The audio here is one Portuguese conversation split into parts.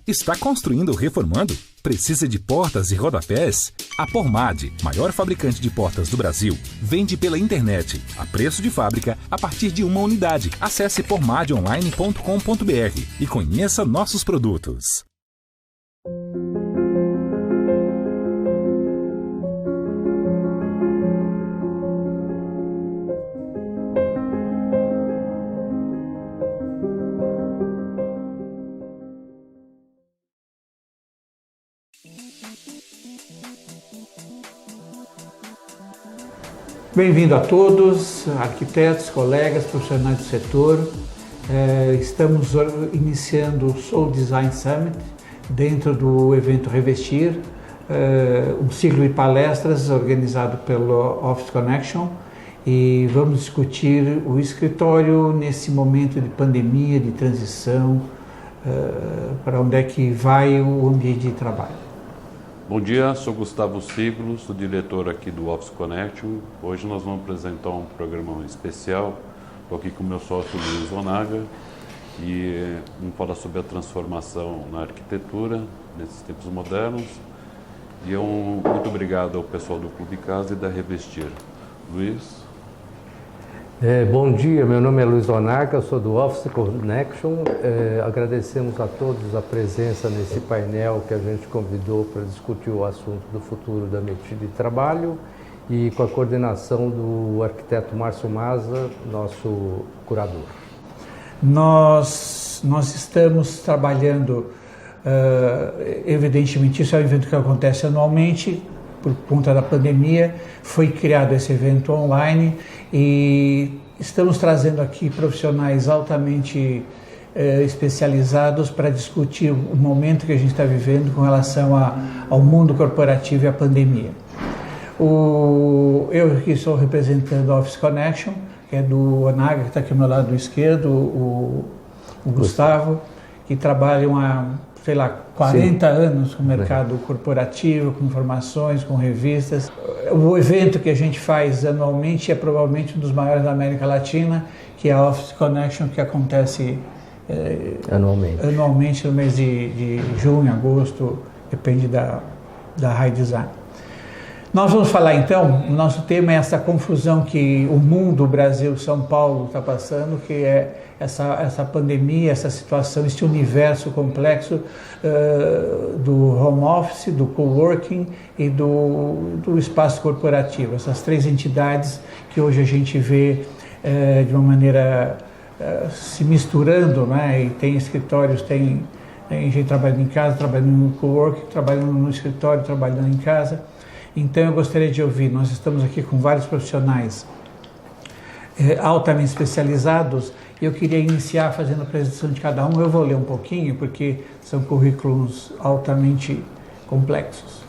Está construindo ou reformando? Precisa de portas e rodapés? A Pormad, maior fabricante de portas do Brasil, vende pela internet, a preço de fábrica, a partir de uma unidade. Acesse pormadonline.com.br e conheça nossos produtos. Bem-vindo a todos, arquitetos, colegas, profissionais do setor. Estamos iniciando o Soul Design Summit dentro do evento Revestir, um ciclo de palestras organizado pelo Office Connection, e vamos discutir o escritório nesse momento de pandemia, de transição, para onde é que vai o ambiente de trabalho. Bom dia, sou Gustavo Siglo, sou diretor aqui do Office Connection. Hoje nós vamos apresentar um programa especial. Estou aqui com o meu sócio Luiz Onaga e vamos falar sobre a transformação na arquitetura nesses tempos modernos. E muito obrigado ao pessoal do Clube Casa e da Revestir. Luiz? Bom dia, meu nome é Luiz Onaga, sou do Office Connection. Agradecemos a todos a presença nesse painel que a gente convidou para discutir o assunto do futuro da medicina de trabalho e com a coordenação do arquiteto Márcio Maza, nosso curador. Nós estamos trabalhando, evidentemente, isso é um evento que acontece anualmente. Por conta da pandemia, foi criado esse evento online e estamos trazendo aqui profissionais altamente especializados para discutir o momento que a gente está vivendo com relação ao mundo corporativo e à pandemia. Eu aqui estou representando a Office Connection, que é do Onaga, que está aqui ao meu lado esquerdo, o Gustavo, que trabalham há 40 anos com o mercado corporativo, com informações, com revistas. O evento que a gente faz anualmente é provavelmente um dos maiores da América Latina, que é a Office Connection, que acontece anualmente no mês de junho, agosto, depende da High Design. Nós vamos falar então, o nosso tema é essa confusão que o mundo, o Brasil, São Paulo está passando, que é essa pandemia, essa situação, esse universo complexo do home office, do coworking e do espaço corporativo. Essas três entidades que hoje a gente vê de uma maneira se misturando, né? E tem escritórios, tem gente trabalhando em casa, trabalhando no coworking, trabalhando no escritório, trabalhando em casa. Então eu gostaria de ouvir, nós estamos aqui com vários profissionais altamente especializados e eu queria iniciar fazendo a apresentação de cada um. Eu vou ler um pouquinho porque são currículos altamente complexos.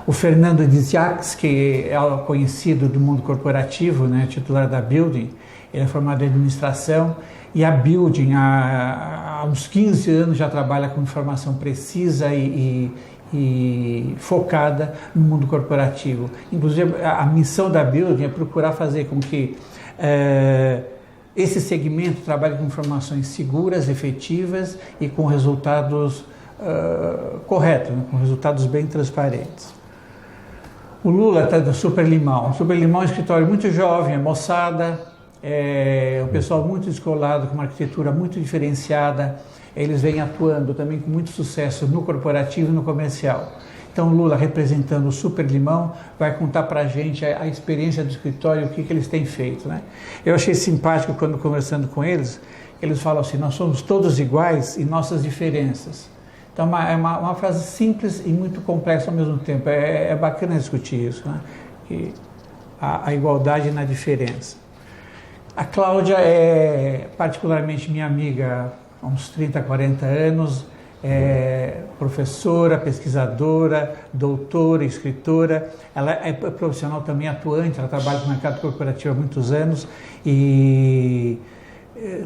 O Fernando Diziax, que é conhecido do mundo corporativo, né, titular da Building, ele é formado em administração e a Building há uns 15 anos já trabalha com informação precisa e focada no mundo corporativo. Inclusive, a missão da Building é procurar fazer com que esse segmento trabalhe com informações seguras, efetivas e com resultados corretos, né? Com resultados bem transparentes. O Lula está da Super Limão. Super Limão é um escritório muito jovem, é moçada, é um pessoal muito descolado, com uma arquitetura muito diferenciada. Eles vêm atuando também com muito sucesso no corporativo e no comercial. Então, o Lula, representando o Super Limão, vai contar para a gente a experiência do escritório, o que eles têm feito, né? Eu achei simpático quando conversando com eles, eles falam assim: nós somos todos iguais em nossas diferenças. Então, é uma frase simples e muito complexa ao mesmo tempo. É bacana discutir isso, né? Que a igualdade na diferença. A Cláudia é particularmente minha amiga há uns 30, 40 anos, professora, pesquisadora, doutora, escritora. Ela é profissional também atuante, ela trabalha no mercado corporativo há muitos anos e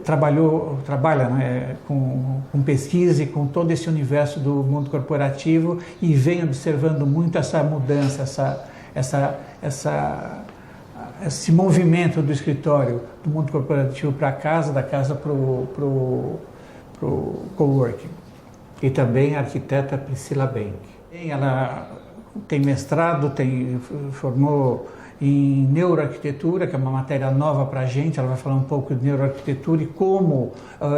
trabalha, né, com pesquisa e com todo esse universo do mundo corporativo e vem observando muito essa mudança, esse movimento do escritório, do mundo corporativo para a casa, da casa para o coworking. e também a arquiteta Priscila Benck. Ela tem mestrado, formou em neuroarquitetura, que é uma matéria nova para a gente. Ela vai falar um pouco de neuroarquitetura e como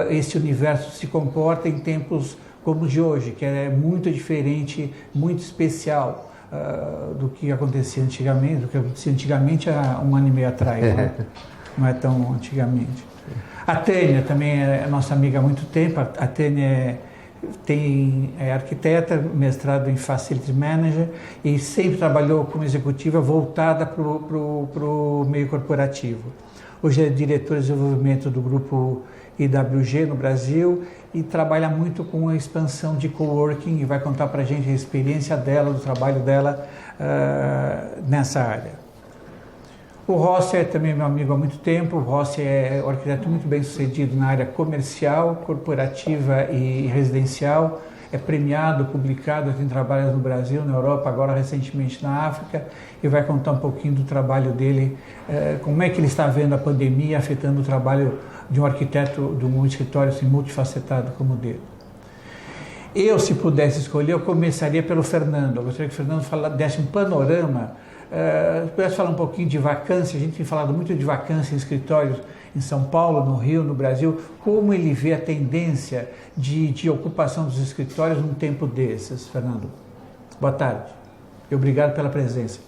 esse universo se comporta em tempos como os de hoje, que é muito diferente, muito especial do que acontecia antigamente há um ano e meio atrás, né? Não é tão antigamente. A Tânia também é nossa amiga há muito tempo. A Tânia é arquiteta, mestrado em Facility Manager e sempre trabalhou como executiva voltada para o meio corporativo. Hoje é diretora de desenvolvimento do grupo IWG no Brasil e trabalha muito com a expansão de coworking e vai contar para a gente a experiência dela, do trabalho dela nessa área. O Rossi é também meu amigo há muito tempo. O Rossi é um arquiteto muito bem sucedido na área comercial, corporativa e residencial. É premiado, publicado, tem trabalhos no Brasil, na Europa, agora recentemente na África, e vai contar um pouquinho do trabalho dele, como é que ele está vendo a pandemia afetando o trabalho de um arquiteto, de um escritório assim, multifacetado como o dele. Eu, se pudesse escolher, eu começaria pelo Fernando. Eu gostaria que o Fernando desse um panorama, pudesse falar um pouquinho de vacância. A gente tem falado muito de vacância em escritórios em São Paulo, no Rio, no Brasil. Como ele vê a tendência de ocupação dos escritórios num tempo desses, Fernando? Boa tarde e obrigado pela presença.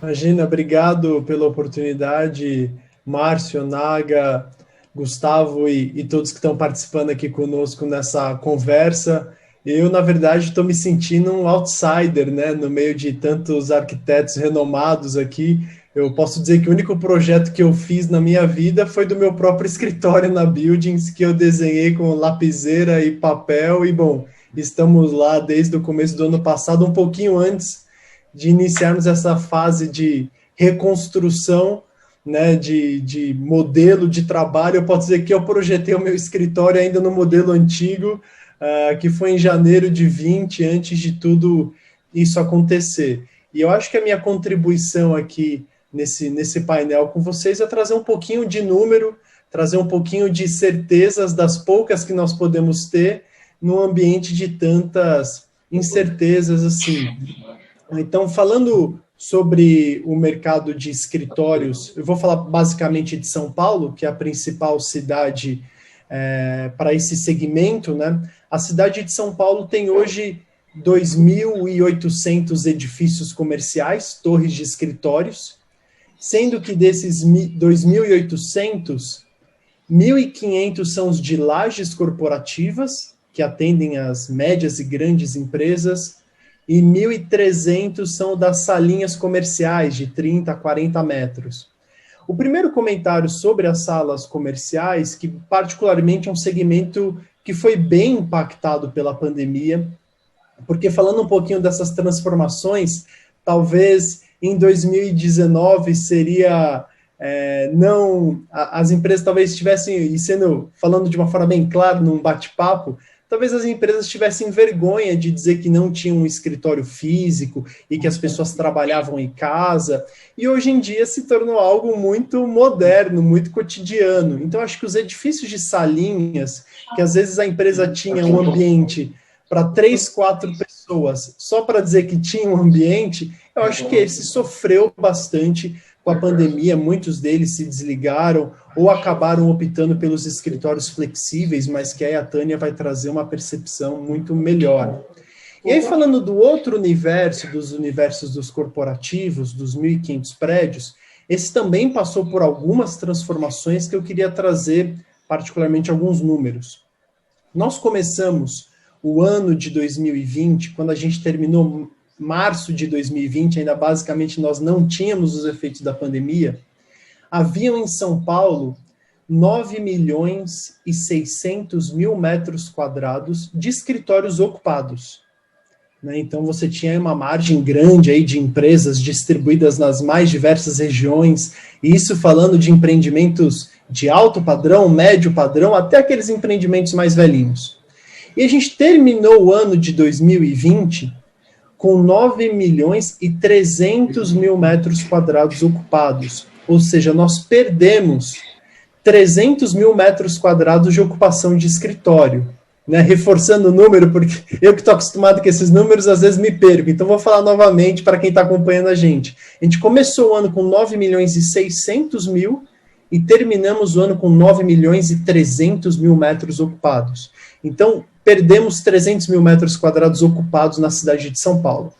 Imagina, obrigado pela oportunidade, Márcio, Naga, Gustavo e todos que estão participando aqui conosco nessa conversa. Eu, na verdade, estou me sentindo um outsider, né, no meio de tantos arquitetos renomados aqui. Eu posso dizer que o único projeto que eu fiz na minha vida foi do meu próprio escritório na Buildings, que eu desenhei com lapiseira e papel. E, bom, estamos lá desde o começo do ano passado, um pouquinho antes de iniciarmos essa fase de reconstrução, né, de modelo de trabalho. Eu posso dizer que eu projetei o meu escritório ainda no modelo antigo, que foi em janeiro de 20, antes de tudo isso acontecer. E eu acho que a minha contribuição aqui nesse painel com vocês é trazer um pouquinho de número, trazer um pouquinho de certezas das poucas que nós podemos ter num ambiente de tantas incertezas assim. Então, falando sobre o mercado de escritórios, eu vou falar basicamente de São Paulo, que é a principal cidade para esse segmento, né? A cidade de São Paulo tem hoje 2.800 edifícios comerciais, torres de escritórios, sendo que desses 2.800, 1.500 são os de lajes corporativas, que atendem as médias e grandes empresas, e 1.300 são das salinhas comerciais, de 30 a 40 metros. O primeiro comentário sobre as salas comerciais, que particularmente é um segmento que foi bem impactado pela pandemia, porque falando um pouquinho dessas transformações, talvez em 2019 seria as empresas talvez estivessem, falando de uma forma bem clara num bate-papo, talvez as empresas tivessem vergonha de dizer que não tinham um escritório físico e que as pessoas trabalhavam em casa, e hoje em dia se tornou algo muito moderno, muito cotidiano. Então, acho que os edifícios de salinhas, que às vezes a empresa tinha um ambiente para 3, 4 pessoas, só para dizer que tinha um ambiente, eu acho que esse sofreu bastante com a pandemia. Muitos deles se desligaram ou acabaram optando pelos escritórios flexíveis, mas que aí a Tânia vai trazer uma percepção muito melhor. E aí, falando do outro universo, dos universos dos corporativos, dos 1.500 prédios, esse também passou por algumas transformações que eu queria trazer, particularmente alguns números. Nós começamos o ano de 2020, quando a gente terminou março de 2020, ainda basicamente nós não tínhamos os efeitos da pandemia, haviam em São Paulo 9.600.000 metros quadrados de escritórios ocupados. Né? Então você tinha uma margem grande aí de empresas distribuídas nas mais diversas regiões, e isso falando de empreendimentos de alto padrão, médio padrão, até aqueles empreendimentos mais velhinhos. E a gente terminou o ano de 2020 com 9.300.000 metros quadrados ocupados. Ou seja, nós perdemos 300.000 metros quadrados de ocupação de escritório. né, reforçando o número, porque eu que estou acostumado com esses números, às vezes me perco. Então, vou falar novamente para quem está acompanhando a gente. A gente começou o ano com 9.600.000 e terminamos o ano com 9.300.000 metros ocupados. Então, perdemos 300 mil metros quadrados ocupados na cidade de São Paulo.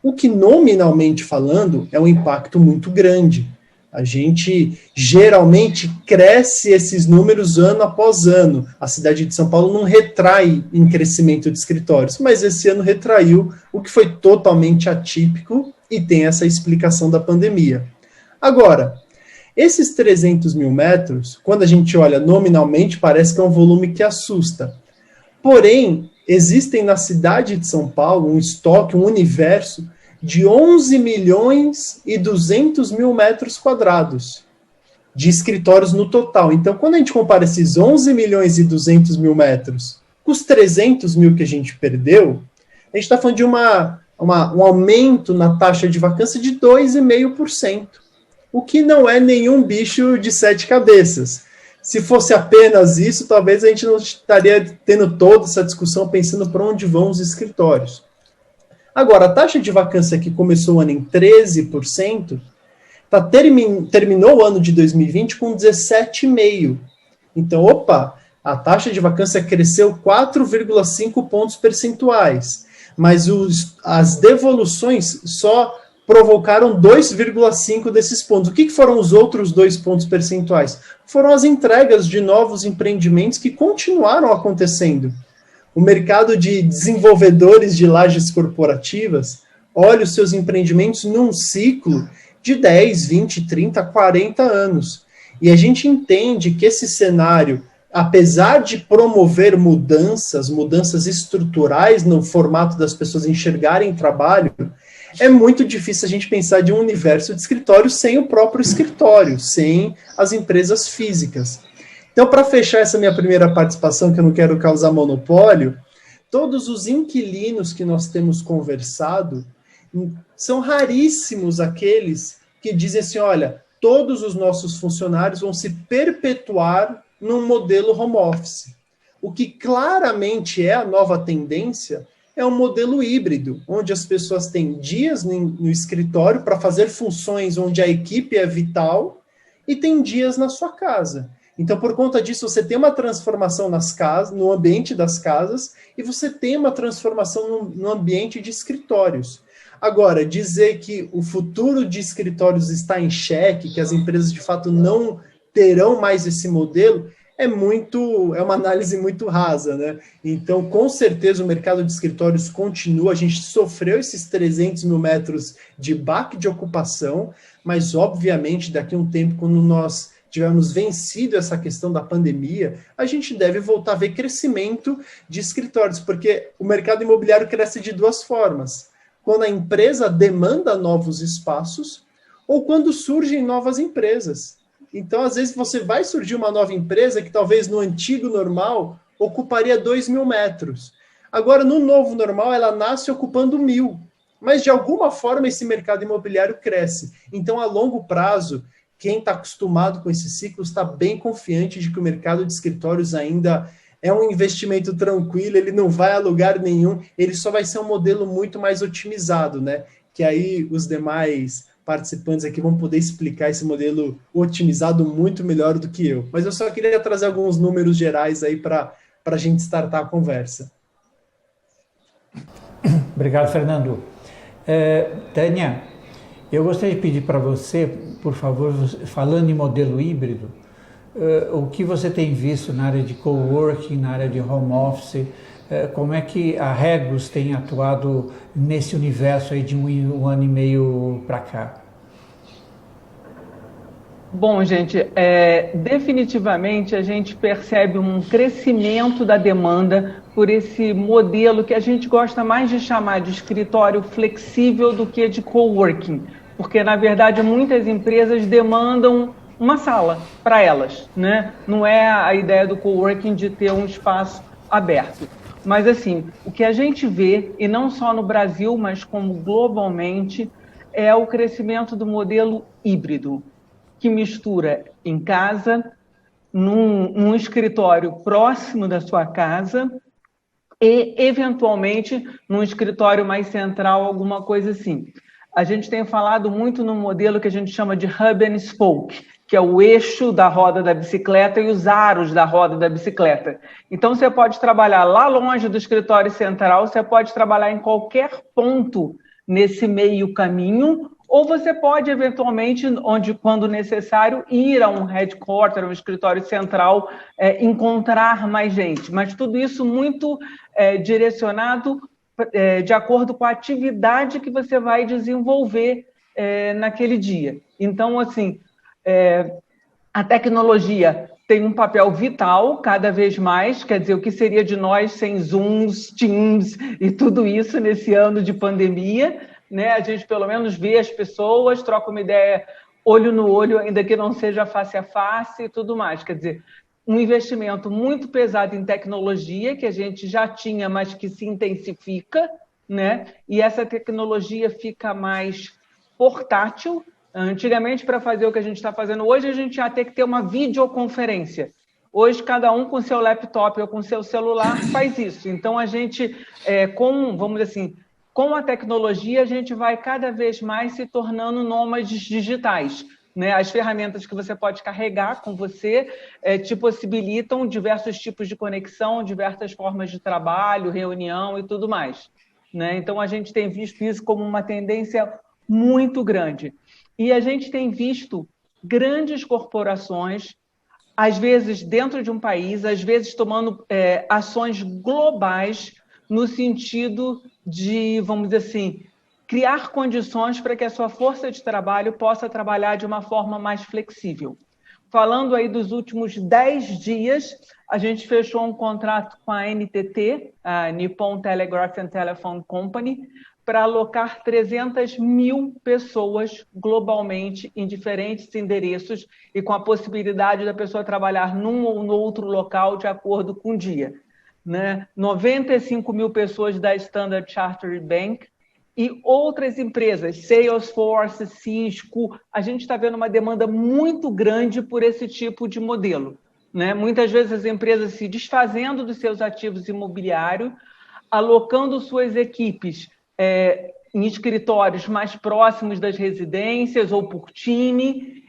O que, nominalmente falando, é um impacto muito grande. A gente geralmente cresce esses números ano após ano. A cidade de São Paulo não retrai em crescimento de escritórios, mas esse ano retraiu, o que foi totalmente atípico e tem essa explicação da pandemia. Agora, esses 300 mil metros, quando a gente olha nominalmente, parece que é um volume que assusta. Porém, existem na cidade de São Paulo um estoque, um universo de 11.200.000 metros quadrados de escritórios no total. Então, quando a gente compara esses 11.200.000 metros com os 300 mil que a gente perdeu, a gente está falando de um aumento na taxa de vacância de 2,5%, o que não é nenhum bicho de 7 cabeças. Se fosse apenas isso, talvez a gente não estaria tendo toda essa discussão pensando para onde vão os escritórios. Agora, a taxa de vacância que começou o ano em 13%, terminou o ano de 2020 com 17,5%. Então, a taxa de vacância cresceu 4,5 pontos percentuais, mas as devoluções só provocaram 2,5 desses pontos. O que foram os outros 2 pontos percentuais? Foram as entregas de novos empreendimentos que continuaram acontecendo. O mercado de desenvolvedores de lajes corporativas olha os seus empreendimentos num ciclo de 10, 20, 30, 40 anos. E a gente entende que esse cenário, apesar de promover mudanças estruturais no formato das pessoas enxergarem trabalho, é muito difícil a gente pensar de um universo de escritório sem o próprio escritório, sem as empresas físicas. Então, para fechar essa minha primeira participação, que eu não quero causar monopólio, todos os inquilinos que nós temos conversado, são raríssimos aqueles que dizem assim, olha, todos os nossos funcionários vão se perpetuar num modelo home office. O que claramente é a nova tendência é um modelo híbrido, onde as pessoas têm dias no escritório para fazer funções onde a equipe é vital e tem dias na sua casa. Então, por conta disso, você tem uma transformação nas casas, no ambiente das casas, e você tem uma transformação no ambiente de escritórios. Agora, dizer que o futuro de escritórios está em xeque, que as empresas de fato não terão mais esse modelo, é uma análise muito rasa, né? Então, com certeza, o mercado de escritórios continua, a gente sofreu esses 300 mil metros de baque de ocupação, mas, obviamente, daqui a um tempo, quando nós tivermos vencido essa questão da pandemia, a gente deve voltar a ver crescimento de escritórios, porque o mercado imobiliário cresce de duas formas. Quando a empresa demanda novos espaços ou quando surgem novas empresas. Então, às vezes, vai surgir uma nova empresa que talvez no antigo normal ocuparia 2.000 metros. Agora, no novo normal, ela nasce ocupando 1.000. Mas, de alguma forma, esse mercado imobiliário cresce. Então, a longo prazo, quem está acostumado com esse ciclo está bem confiante de que o mercado de escritórios ainda é um investimento tranquilo, ele não vai a lugar nenhum, ele só vai ser um modelo muito mais otimizado, né? Que aí os demais participantes aqui vão poder explicar esse modelo otimizado muito melhor do que eu. Mas eu só queria trazer alguns números gerais aí para a gente startar a conversa. Obrigado, Fernando. Tânia, eu gostaria de pedir para você, por favor, falando em modelo híbrido, o que você tem visto na área de coworking, na área de home office, como é que a Regus tem atuado nesse universo aí de um ano e meio para cá? Bom, gente, definitivamente a gente percebe um crescimento da demanda por esse modelo que a gente gosta mais de chamar de escritório flexível do que de coworking, porque, na verdade, muitas empresas demandam uma sala para elas, né? Não é a ideia do coworking de ter um espaço aberto. Mas, assim, o que a gente vê, e não só no Brasil, mas como globalmente, é o crescimento do modelo híbrido, que mistura em casa, num escritório próximo da sua casa, e, eventualmente, num escritório mais central, alguma coisa assim. A gente tem falado muito no modelo que a gente chama de hub and spoke, que é o eixo da roda da bicicleta e os aros da roda da bicicleta. Então, você pode trabalhar lá longe do escritório central, você pode trabalhar em qualquer ponto nesse meio caminho, ou você pode, eventualmente, quando necessário, ir a um headquarter, um escritório central, encontrar mais gente. Mas tudo isso muito direcionado de acordo com a atividade que você vai desenvolver naquele dia. Então, assim, a tecnologia tem um papel vital cada vez mais, quer dizer, o que seria de nós sem Zooms, Teams e tudo isso nesse ano de pandemia, né? A gente pelo menos vê as pessoas, troca uma ideia olho no olho, ainda que não seja face a face e tudo mais. Quer dizer, um investimento muito pesado em tecnologia, que a gente já tinha, mas que se intensifica, né? E essa tecnologia fica mais portátil. Antigamente, para fazer o que a gente está fazendo hoje, a gente ia ter que ter uma videoconferência. Hoje, cada um com seu laptop ou com seu celular faz isso. Então, a gente, vamos dizer assim, com a tecnologia, a gente vai cada vez mais se tornando nômades digitais, né? As ferramentas que você pode carregar com você te possibilitam diversos tipos de conexão, diversas formas de trabalho, reunião e tudo mais, né? Então, a gente tem visto isso como uma tendência muito grande. E a gente tem visto grandes corporações, às vezes dentro de um país, às vezes tomando ações globais no sentido de, vamos dizer assim, criar condições para que a sua força de trabalho possa trabalhar de uma forma mais flexível. Falando aí dos últimos 10 dias, a gente fechou um contrato com a NTT, a Nippon Telegraph and Telephone Company, para alocar 300 mil pessoas globalmente em diferentes endereços e com a possibilidade da pessoa trabalhar num ou no outro local de acordo com o dia, né? 95 mil pessoas da Standard Chartered Bank e outras empresas, Salesforce, Cisco. A gente está vendo uma demanda muito grande por esse tipo de modelo, né? Muitas vezes as empresas se desfazendo dos seus ativos imobiliários, alocando suas equipes em escritórios mais próximos das residências ou por time,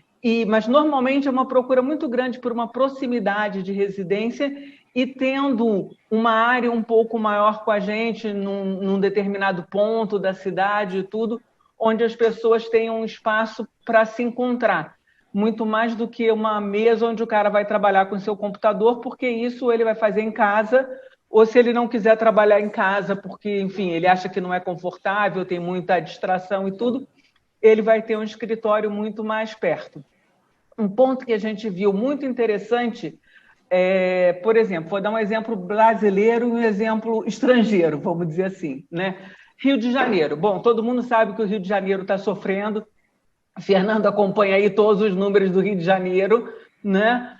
mas normalmente é uma procura muito grande por uma proximidade de residência e tendo uma área um pouco maior com a gente num determinado ponto da cidade e tudo, onde as pessoas tenham um espaço para se encontrar, muito mais do que uma mesa onde o cara vai trabalhar com o seu computador, porque isso ele vai fazer em casa, ou se ele não quiser trabalhar em casa, porque, enfim, ele acha que não é confortável, tem muita distração e tudo, ele vai ter um escritório muito mais perto. Um ponto que a gente viu muito interessante por exemplo, vou dar um exemplo brasileiro e um exemplo estrangeiro, vamos dizer assim, né? Rio de Janeiro. Bom, todo mundo sabe que o Rio de Janeiro está sofrendo. Fernando acompanha aí todos os números do Rio de Janeiro, né?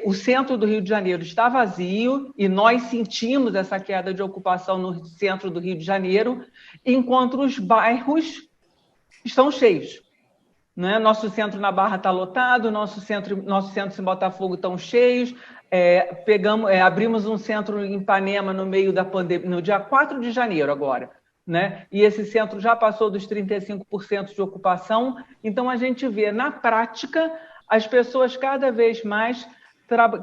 O centro do Rio de Janeiro está vazio e nós sentimos essa queda de ocupação no centro do Rio de Janeiro, enquanto os bairros estão cheios. Né? Nosso centro na Barra está lotado, nosso centro em Botafogo estão cheios. Abrimos um centro em Ipanema no meio da pandemia, no dia 4 de janeiro agora, né? E esse centro já passou dos 35% de ocupação. Então, a gente vê, na prática, as pessoas cada vez mais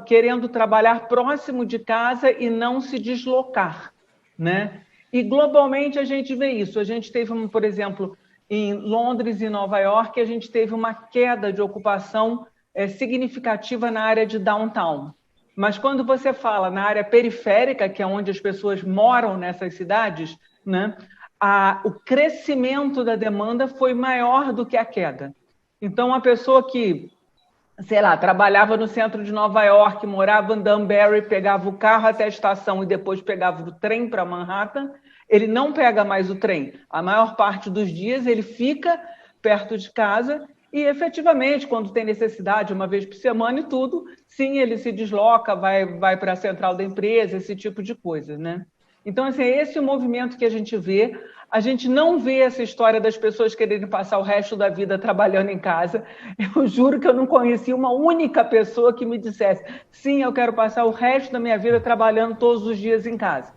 querendo trabalhar próximo de casa e não se deslocar, né? E, globalmente, a gente vê isso. A gente teve, por exemplo, em Londres e Nova York, a gente teve uma queda de ocupação significativa na área de downtown. Mas quando você fala na área periférica, que é onde as pessoas moram nessas cidades, né, o crescimento da demanda foi maior do que a queda. Então, a pessoa que, sei lá, trabalhava no centro de Nova York, morava em Danbury, pegava o carro até a estação e depois pegava o trem para Manhattan, ele não pega mais o trem. A maior parte dos dias ele fica perto de casa e, efetivamente, quando tem necessidade, uma vez por semana e tudo, sim, ele se desloca, vai para a central da empresa, esse tipo de coisa, né? Então, assim, é esse o movimento que a gente vê. A gente não vê essa história das pessoas quererem passar o resto da vida trabalhando em casa. Eu juro que eu não conheci uma única pessoa que me dissesse: sim, eu quero passar o resto da minha vida trabalhando todos os dias em casa.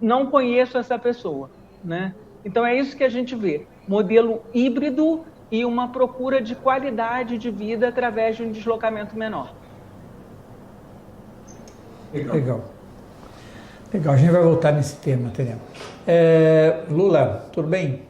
Não conheço essa pessoa, né? Então é isso que a gente vê: modelo híbrido e uma procura de qualidade de vida através de um deslocamento menor. Legal. Legal, a gente vai voltar nesse tema, Tânia. Lula, tudo bem?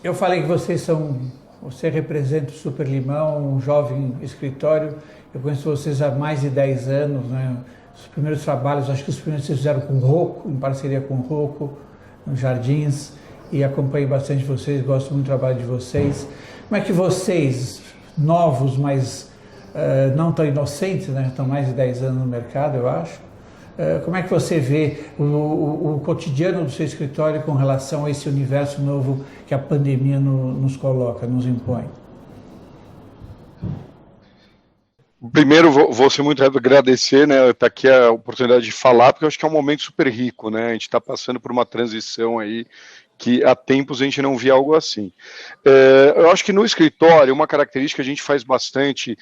Eu falei que você representa o Super Limão, um jovem escritório. Eu conheço vocês há mais de 10 anos, né? Os primeiros trabalhos, acho que os primeiros vocês fizeram com o Rocco, em parceria com o Rocco, nos Jardins, e acompanhei bastante vocês, gosto muito do trabalho de vocês. Como é que vocês, novos, mas não tão inocentes, né? Estão mais de 10 anos no mercado, eu acho. Como é que você vê o cotidiano do seu escritório com relação a esse universo novo que a pandemia nos coloca, nos impõe? Primeiro, vou ser muito agradecer, né, estar aqui a oportunidade de falar, porque eu acho que é um momento super rico, né? A gente está passando por uma transição aí que há tempos a gente não via algo assim. Eu acho que no escritório, uma característica, a gente faz bastante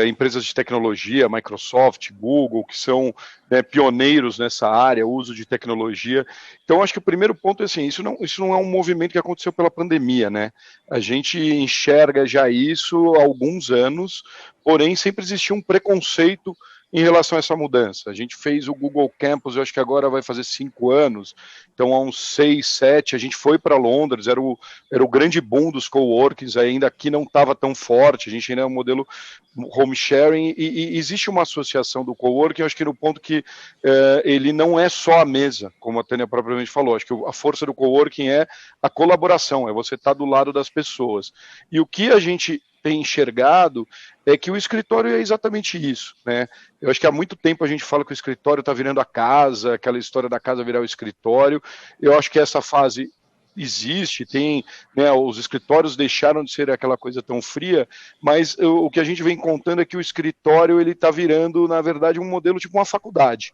empresas de tecnologia, Microsoft, Google, que são, né, pioneiros nessa área, uso de tecnologia. Então, acho que o primeiro ponto é assim, isso não é um movimento que aconteceu pela pandemia, né? A gente enxerga já isso há alguns anos, porém sempre existiu um preconceito em relação a essa mudança. A gente fez o Google Campus, eu acho que agora vai fazer 5 anos, então há uns 6, 7, a gente foi para Londres, era o grande boom dos coworkings, ainda aqui não estava tão forte, a gente ainda é um modelo home sharing, e existe uma associação do coworking, eu acho que no ponto que ele não é só a mesa, como a Tânia propriamente falou, acho que a força do coworking é a colaboração, é você estar do lado das pessoas. E o que a gente tem enxergado é que o escritório é exatamente isso, né? Eu acho que há muito tempo a gente fala que o escritório está virando a casa, aquela história da casa virar o escritório. Eu acho que essa fase existe, tem, né, os escritórios deixaram de ser aquela coisa tão fria, mas o que a gente vem contando é que o escritório ele está virando, na verdade, um modelo tipo uma faculdade,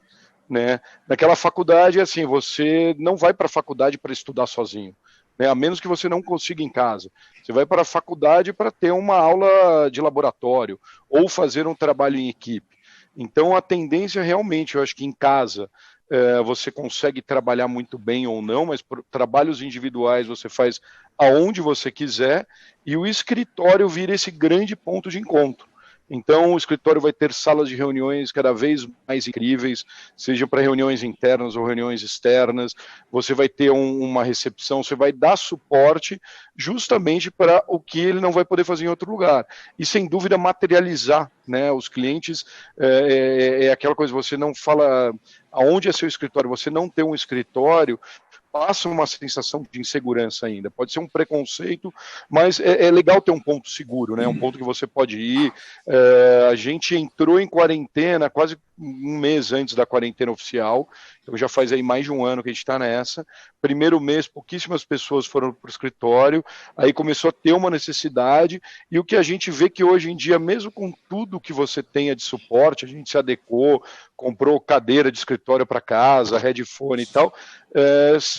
né? Naquela faculdade, assim, você não vai para a faculdade para estudar sozinho, né, a menos que você não consiga em casa. Você vai para a faculdade para ter uma aula de laboratório ou fazer um trabalho em equipe. Então, a tendência realmente, eu acho que em casa você consegue trabalhar muito bem ou não, mas por trabalhos individuais você faz aonde você quiser, e o escritório vira esse grande ponto de encontro. Então, o escritório vai ter salas de reuniões cada vez mais incríveis, seja para reuniões internas ou reuniões externas. Você vai ter uma recepção, você vai dar suporte justamente para o que ele não vai poder fazer em outro lugar. E, sem dúvida, materializar, né, os clientes. É aquela coisa, você não fala aonde é seu escritório, você não tem um escritório, passa uma sensação de insegurança ainda. Pode ser um preconceito, mas é legal ter um ponto seguro, né? Um ponto que você pode ir. A gente entrou em quarentena quase um mês antes da quarentena oficial, então já faz aí mais de um ano que a gente está nessa. Primeiro mês, pouquíssimas pessoas foram para o escritório, aí começou a ter uma necessidade, e o que a gente vê que hoje em dia, mesmo com tudo que você tenha de suporte, a gente se adequou, comprou cadeira de escritório para casa, headphone e tal,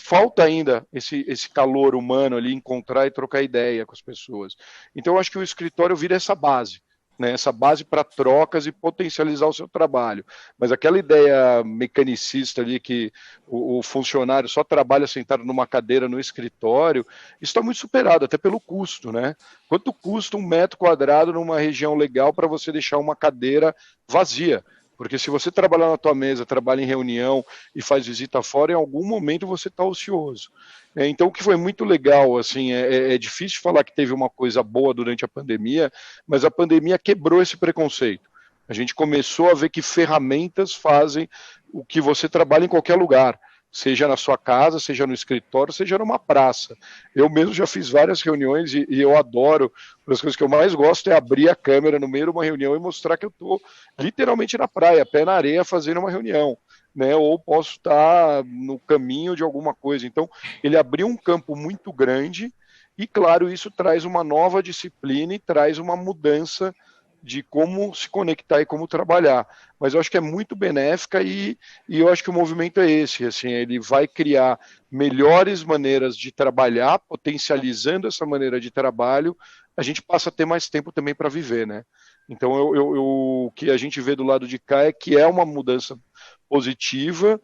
falta ainda esse calor humano ali, encontrar e trocar ideia com as pessoas. Então eu acho que o escritório vira essa base, né, essa base para trocas e potencializar o seu trabalho. Mas aquela ideia mecanicista ali que o funcionário só trabalha sentado numa cadeira no escritório, isso está muito superado, até pelo custo, né? Quanto custa 1 metro quadrado numa região legal para você deixar uma cadeira vazia? Porque se você trabalhar na tua mesa, trabalha em reunião e faz visita fora, em algum momento você está ocioso. Então, o que foi muito legal, assim, é difícil falar que teve uma coisa boa durante a pandemia, mas a pandemia quebrou esse preconceito. A gente começou a ver que ferramentas fazem o que você trabalha em qualquer lugar, seja na sua casa, seja no escritório, seja numa praça. Eu mesmo já fiz várias reuniões e eu adoro, uma das coisas que eu mais gosto é abrir a câmera no meio de uma reunião e mostrar que eu estou literalmente na praia, pé na areia, fazendo uma reunião, né? Ou posso estar no caminho de alguma coisa. Então, ele abriu um campo muito grande e, claro, isso traz uma nova disciplina e traz uma mudança de como se conectar e como trabalhar. Mas eu acho que é muito benéfica e eu acho que o movimento é esse, assim, ele vai criar melhores maneiras de trabalhar, potencializando essa maneira de trabalho, a gente passa a ter mais tempo também para viver, né? Então, o que a gente vê do lado de cá é que é uma mudança positiva,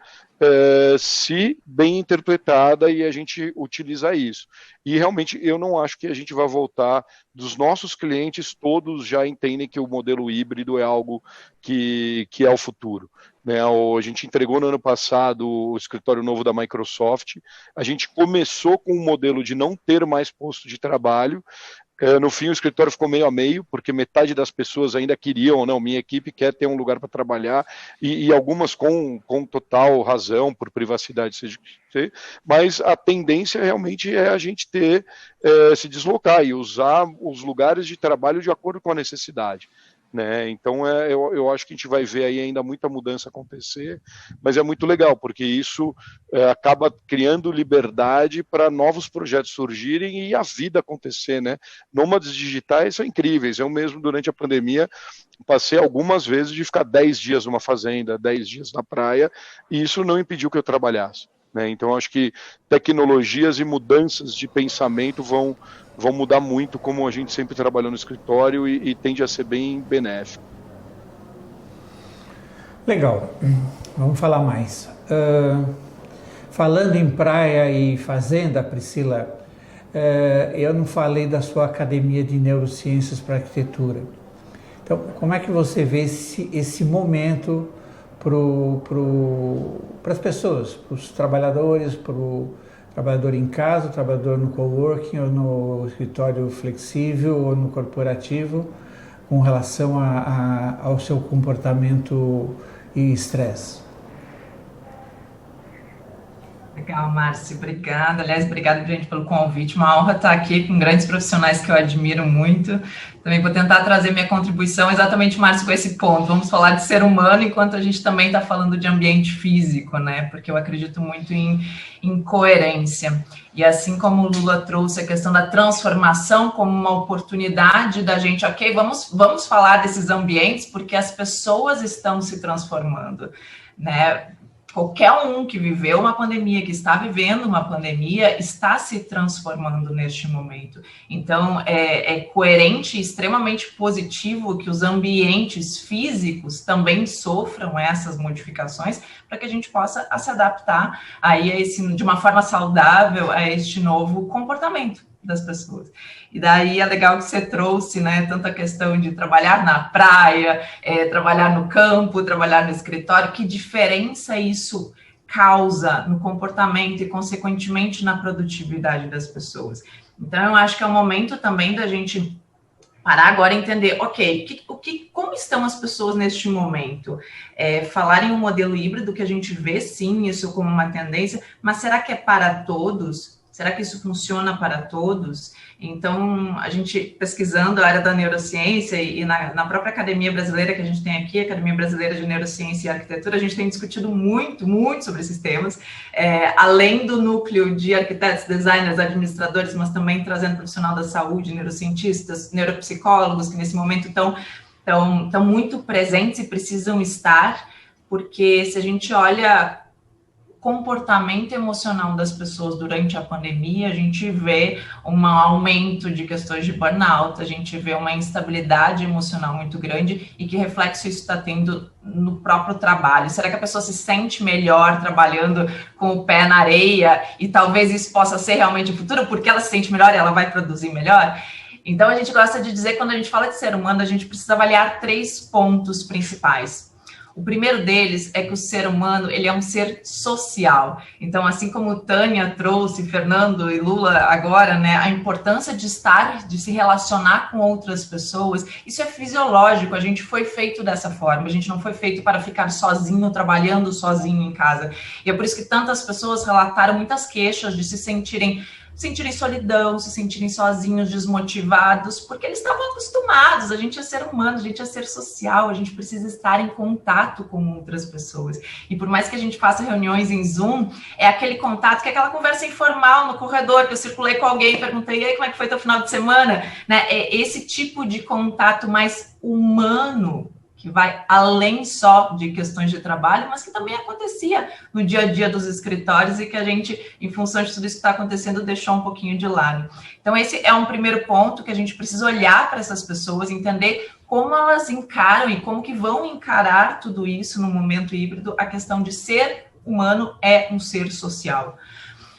se bem interpretada e a gente utilizar isso. E realmente eu não acho que a gente vai voltar, dos nossos clientes todos já entendem que o modelo híbrido é algo que é o futuro. Né? A gente entregou no ano passado o escritório novo da Microsoft, a gente começou com um modelo de não ter mais posto de trabalho. No fim, o escritório ficou meio a meio, porque metade das pessoas ainda queriam, não, minha equipe quer ter um lugar para trabalhar, e algumas com total razão, por privacidade, seja o que seja, mas a tendência realmente é a gente se deslocar e usar os lugares de trabalho de acordo com a necessidade. Né? Então eu acho que a gente vai ver aí ainda muita mudança acontecer, mas é muito legal, porque isso acaba criando liberdade para novos projetos surgirem e a vida acontecer, né? Nômades digitais são incríveis. Eu mesmo, durante a pandemia, passei algumas vezes de ficar 10 dias numa fazenda, 10 dias na praia, e isso não impediu que eu trabalhasse. Né? Então, acho que tecnologias e mudanças de pensamento vão mudar muito como a gente sempre trabalhou no escritório e tende a ser bem benéfico. Legal, vamos falar mais. Falando em praia e fazenda, Priscila, eu não falei da sua Academia de Neurociências para Arquitetura. Então, como é que você vê esse momento para as pessoas, para os trabalhadores, para o trabalhador em casa, o trabalhador no coworking, ou no escritório flexível, ou no corporativo, com relação ao seu comportamento e estresse? Legal, Márcio, obrigada. Aliás, obrigada, gente, pelo convite. Uma honra estar aqui com grandes profissionais que eu admiro muito. Também vou tentar trazer minha contribuição exatamente, Márcio, com esse ponto. Vamos falar de ser humano, enquanto a gente também está falando de ambiente físico, né? Porque eu acredito muito em coerência. E assim como o Lula trouxe a questão da transformação como uma oportunidade da gente, ok, vamos falar desses ambientes, porque as pessoas estão se transformando, né? Qualquer um que viveu uma pandemia, que está vivendo uma pandemia, está se transformando neste momento. Então, é coerente e extremamente positivo que os ambientes físicos também sofram essas modificações para que a gente possa se adaptar aí de uma forma saudável a este novo comportamento das pessoas. E daí é legal que você trouxe, né, tanta questão de trabalhar na praia, trabalhar no campo, trabalhar no escritório, que diferença isso causa no comportamento e, consequentemente, na produtividade das pessoas. Então, eu acho que é o momento também da gente parar agora e entender, ok, como estão as pessoas neste momento? Falar em um modelo híbrido, que a gente vê, sim, isso como uma tendência, mas será que é para todos? Será que isso funciona para todos? Então, a gente pesquisando a área da neurociência e na própria academia brasileira que a gente tem aqui, a Academia Brasileira de Neurociência e Arquitetura, a gente tem discutido muito, muito sobre esses temas, além do núcleo de arquitetos, designers, administradores, mas também trazendo profissional da saúde, neurocientistas, neuropsicólogos, que nesse momento estão muito presentes e precisam estar, porque se a gente olha comportamento emocional das pessoas durante a pandemia, a gente vê um aumento de questões de burnout, a gente vê uma instabilidade emocional muito grande e que reflexo isso está tendo no próprio trabalho. Será que a pessoa se sente melhor trabalhando com o pé na areia e talvez isso possa ser realmente o futuro, porque ela se sente melhor e ela vai produzir melhor? Então, a gente gosta de dizer, quando a gente fala de ser humano, a gente precisa avaliar 3 pontos principais. O primeiro deles é que o ser humano, ele é um ser social. Então, assim como Tânia trouxe, Fernando e Lula agora, né, a importância de se relacionar com outras pessoas, isso é fisiológico, a gente foi feito dessa forma, a gente não foi feito para ficar sozinho, trabalhando sozinho em casa. E é por isso que tantas pessoas relataram muitas queixas de se sentirem sentirem solidão, se sentirem sozinhos, desmotivados, porque eles estavam acostumados. A gente é ser humano, a gente é ser social, a gente precisa estar em contato com outras pessoas. E por mais que a gente faça reuniões em Zoom, é aquele contato, que é aquela conversa informal no corredor, que eu circulei com alguém, perguntei, e aí, como é que foi teu final de semana? Né? É esse tipo de contato mais humano, que vai além só de questões de trabalho, mas que também acontecia no dia a dia dos escritórios e que a gente, em função de tudo isso que está acontecendo, deixou um pouquinho de lado. Então, esse é um primeiro ponto que a gente precisa olhar para essas pessoas, entender como elas encaram e como que vão encarar tudo isso no momento híbrido. A questão de ser humano é um ser social.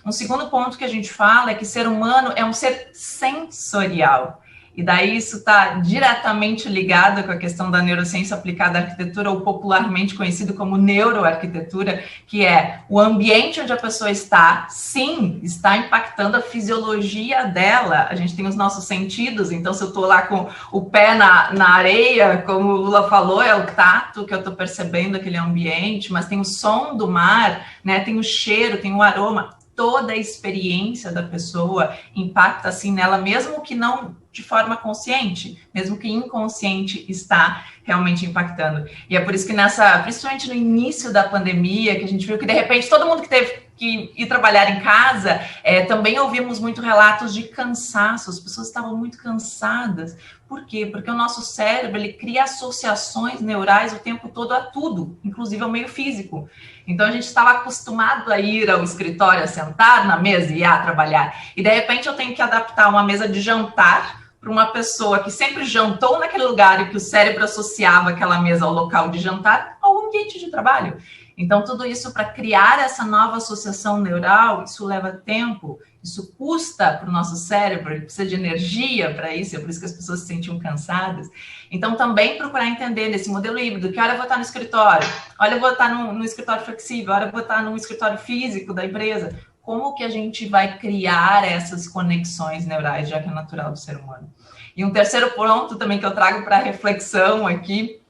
Um segundo ponto que a gente fala é que ser humano é um ser sensorial. E daí isso está diretamente ligado com a questão da neurociência aplicada à arquitetura, ou popularmente conhecido como neuroarquitetura, que é o ambiente onde a pessoa está, sim, está impactando a fisiologia dela. A gente tem os nossos sentidos, então se eu estou lá com o pé na areia, como o Lula falou, é o tato que eu estou percebendo aquele ambiente, mas tem o som do mar, né? Tem o cheiro, tem o aroma. Toda a experiência da pessoa impacta assim nela, mesmo que não de forma consciente, mesmo que inconsciente, está realmente impactando. E é por isso que principalmente no início da pandemia, que a gente viu que de repente todo mundo que teve que ir trabalhar em casa, também ouvimos muito relatos de cansaço, as pessoas estavam muito cansadas. Por quê? Porque o nosso cérebro, ele cria associações neurais o tempo todo a tudo, inclusive ao meio físico. Então, a gente estava acostumado a ir ao escritório, a sentar na mesa e a trabalhar. E, de repente, eu tenho que adaptar uma mesa de jantar para uma pessoa que sempre jantou naquele lugar e que o cérebro associava aquela mesa ao local de jantar ao ambiente de trabalho. Então, tudo isso para criar essa nova associação neural, isso leva tempo, isso custa para o nosso cérebro, ele precisa de energia para isso, é por isso que as pessoas se sentiam cansadas. Então, também procurar entender nesse modelo híbrido, que hora eu vou estar no escritório, olha eu vou estar no escritório flexível, hora eu vou estar no escritório físico da empresa. Como que a gente vai criar essas conexões neurais, já que é natural do ser humano? E um terceiro ponto também que eu trago para reflexão aqui,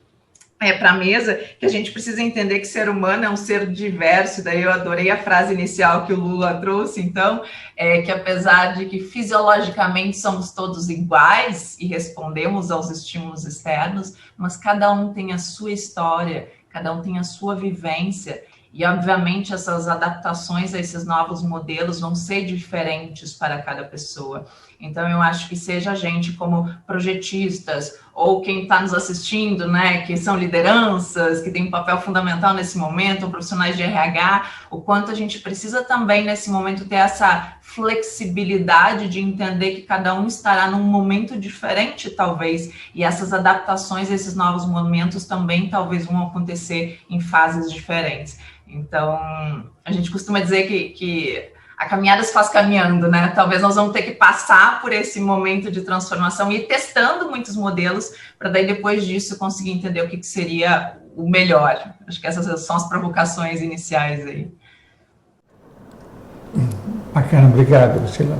para a mesa, que a gente precisa entender que ser humano é um ser diverso. Daí eu adorei a frase inicial que o Lula trouxe, então, que apesar de que fisiologicamente somos todos iguais e respondemos aos estímulos externos, mas cada um tem a sua história, cada um tem a sua vivência, e obviamente essas adaptações a esses novos modelos vão ser diferentes para cada pessoa. Então, eu acho que seja a gente como projetistas, ou quem está nos assistindo, né, que são lideranças, que tem um papel fundamental nesse momento, ou profissionais de RH, o quanto a gente precisa também, nesse momento, ter essa flexibilidade de entender que cada um estará num momento diferente, talvez, e essas adaptações a esses novos momentos também, talvez, vão acontecer em fases diferentes. Então, a gente costuma dizer que a caminhada se faz caminhando, né? Talvez nós vamos ter que passar por esse momento de transformação e ir testando muitos modelos para daí depois disso conseguir entender o que seria o melhor. Acho que essas são as provocações iniciais aí. Bacana, obrigado, Lucila.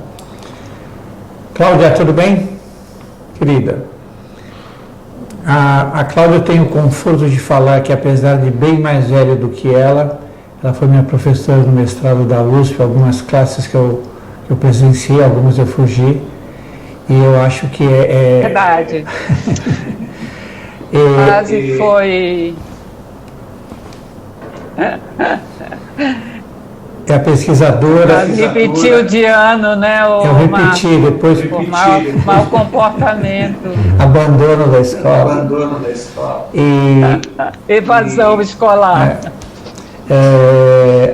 Cláudia, tudo bem? Querida, a Cláudia tem o conforto de falar que, apesar de bem mais velha do que ela foi minha professora no mestrado da USP, algumas classes que eu presenciei, algumas eu fugi, e eu acho que Verdade. Quase foi... É a pesquisadora... Repetiu de ano, né? Eu repeti, depois... Por mau comportamento. Abandono da escola. Evasão escolar.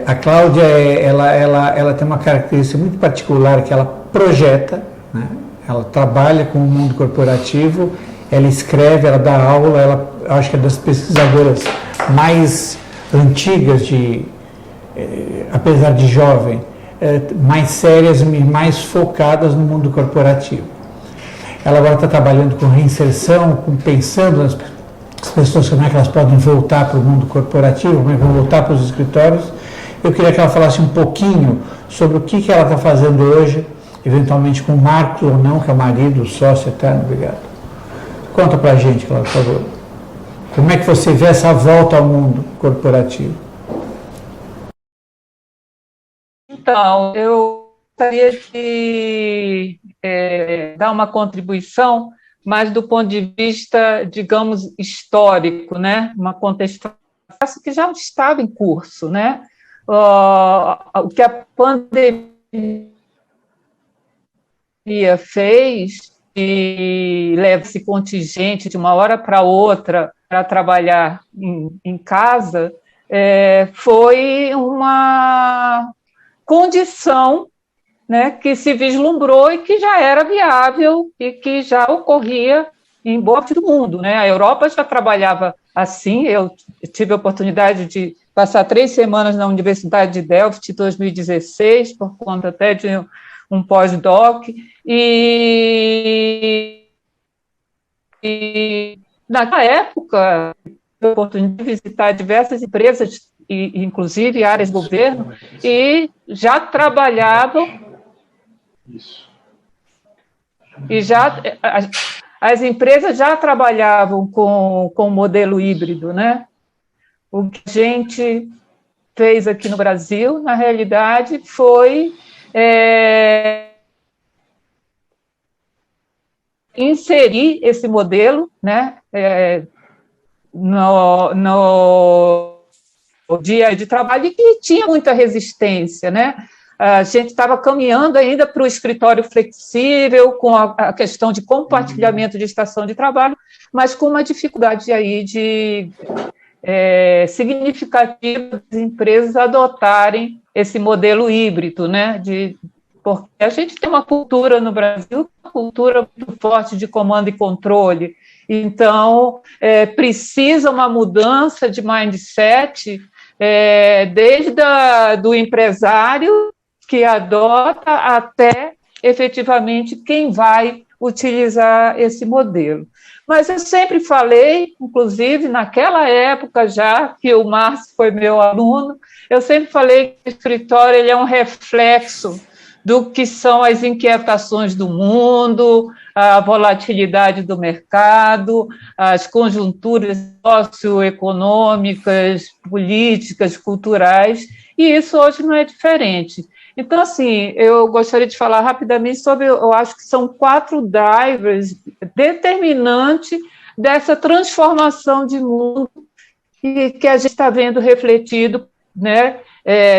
A Cláudia, ela tem uma característica muito particular, que ela projeta, né? Ela trabalha com o mundo corporativo, ela escreve, ela dá aula, ela acho que é das pesquisadoras mais antigas, apesar de jovem, mais sérias e mais focadas no mundo corporativo. Ela agora está trabalhando com reinserção, pensando nas pessoas, como é que elas podem voltar para o mundo corporativo, como é que vão voltar para os escritórios. Eu queria que ela falasse um pouquinho sobre o que ela está fazendo hoje, eventualmente com o Marcos ou não, que é o marido, o sócio eterno. Obrigado. Conta para a gente, Cláudia, por favor. Como é que você vê essa volta ao mundo corporativo? Então, eu gostaria de dar uma contribuição, mas do ponto de vista, digamos, histórico, né? Uma contextualização que já estava em curso, né? O que a pandemia fez e leva esse contingente de uma hora para outra para trabalhar em casa, foi uma condição, né, que se vislumbrou e que já era viável e que já ocorria em boa parte do mundo, né? A Europa já trabalhava assim. Eu tive a oportunidade de passar 3 semanas na Universidade de Delft em 2016, por conta até de um pós-doc, e naquela época tive a oportunidade de visitar diversas empresas, e inclusive áreas do governo, e já trabalhavam. Isso. E as empresas já trabalhavam com o modelo híbrido, né? O que a gente fez aqui no Brasil, na realidade, foi inserir esse modelo, né, no dia de trabalho, e que tinha muita resistência, né? A gente estava caminhando ainda para o escritório flexível, com a questão de compartilhamento de estação de trabalho, mas com uma dificuldade aí significativa das empresas adotarem esse modelo híbrido, né? Porque a gente tem uma cultura no Brasil, uma cultura muito forte de comando e controle. Então, precisa uma mudança de mindset, desde do empresário que adota até, efetivamente, quem vai utilizar esse modelo. Mas eu sempre falei, inclusive naquela época já, que o Márcio foi meu aluno, eu sempre falei que o escritório ele é um reflexo do que são as inquietações do mundo, a volatilidade do mercado, as conjunturas socioeconômicas, políticas, culturais, e isso hoje não é diferente. Então, assim, eu gostaria de falar rapidamente sobre, eu acho que são 4 drivers determinantes dessa transformação de mundo que a gente está vendo refletido, né,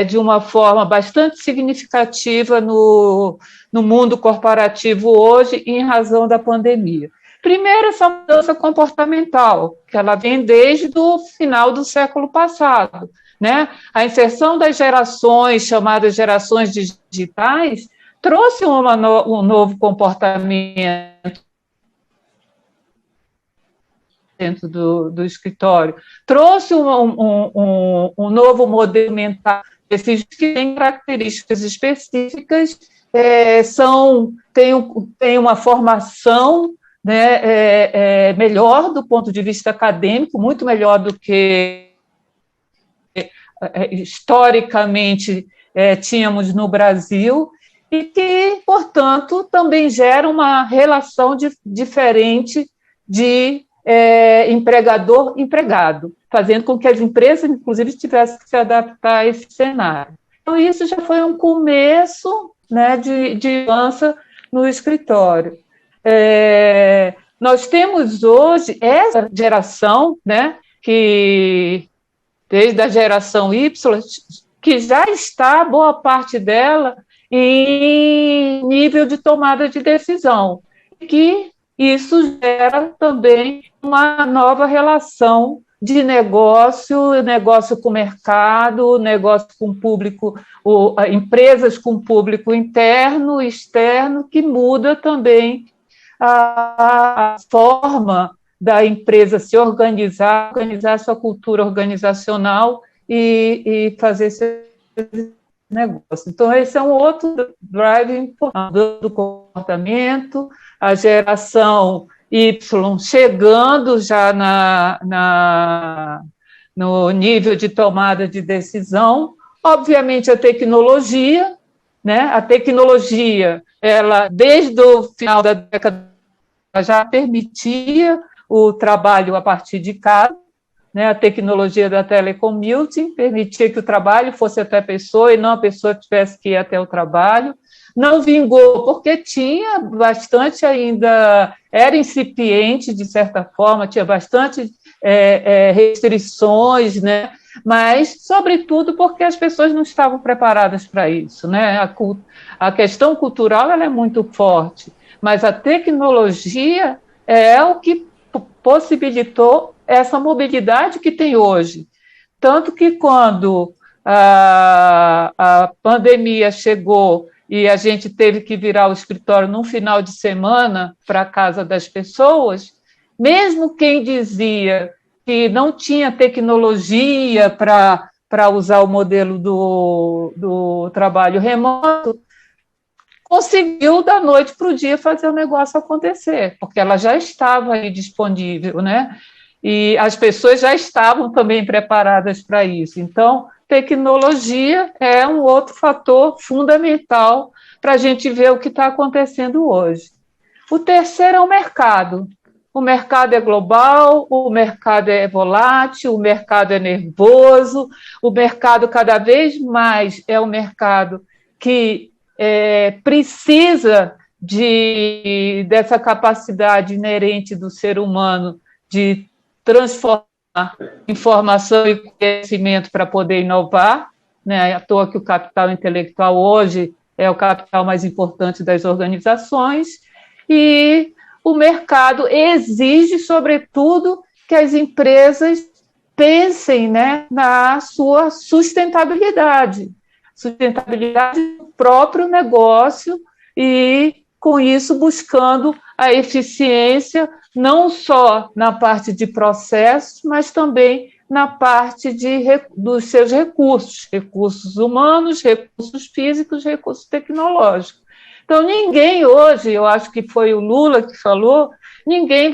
de uma forma bastante significativa no mundo corporativo hoje, em razão da pandemia. Primeiro, essa mudança comportamental, que ela vem desde o final do século passado, né? A inserção das gerações, chamadas gerações digitais, trouxe um novo comportamento dentro do escritório, trouxe um novo modelo mental, esses que têm características específicas, tem uma formação, né, melhor do ponto de vista acadêmico, muito melhor do que historicamente tínhamos no Brasil, e que, portanto, também gera uma relação diferente de empregador-empregado, fazendo com que as empresas, inclusive, tivessem que se adaptar a esse cenário. Então, isso já foi um começo, né, de mudança no escritório. Nós temos hoje essa geração, né, que, desde a geração Y, que já está, boa parte dela, em nível de tomada de decisão, que isso gera também uma nova relação de negócio com o mercado, negócio com o público, empresas com o público interno e externo, que muda também a forma da empresa se organizar sua cultura organizacional e fazer esse negócio. Então, esse é um outro drive importante do comportamento, a geração Y chegando já no nível de tomada de decisão. Obviamente, a tecnologia, né? A tecnologia, ela, desde o final da década, já permitia o trabalho a partir de casa, né? A tecnologia da telecommuting permitia que o trabalho fosse até a pessoa e não a pessoa tivesse que ir até o trabalho. não vingou, porque tinha bastante ainda, era incipiente, de certa forma, tinha bastante restrições, né? Mas, sobretudo, porque as pessoas não estavam preparadas para isso, né? A questão cultural ela é muito forte, mas a tecnologia é o que possibilitou essa mobilidade que tem hoje. Tanto que quando a pandemia chegou e a gente teve que virar o escritório num final de semana para a casa das pessoas, mesmo quem dizia que não tinha tecnologia para usar o modelo do trabalho remoto, conseguiu da noite para o dia fazer o negócio acontecer, porque ela já estava aí disponível, né? E as pessoas já estavam também preparadas para isso. Então, tecnologia é um outro fator fundamental para a gente ver o que está acontecendo hoje. O terceiro é o mercado. O mercado é global, o mercado é volátil, o mercado é nervoso, o mercado cada vez mais é um mercado que precisa dessa capacidade inerente do ser humano de transformar informação e conhecimento para poder inovar, né? À toa que o capital intelectual hoje é o capital mais importante das organizações, e o mercado exige, sobretudo, que as empresas pensem, né, na sua sustentabilidade do próprio negócio e, com isso, buscando a eficiência não só na parte de processos, mas também na parte dos seus recursos humanos, recursos físicos, recursos tecnológicos. Então, ninguém hoje, eu acho que foi o Lula que falou, ninguém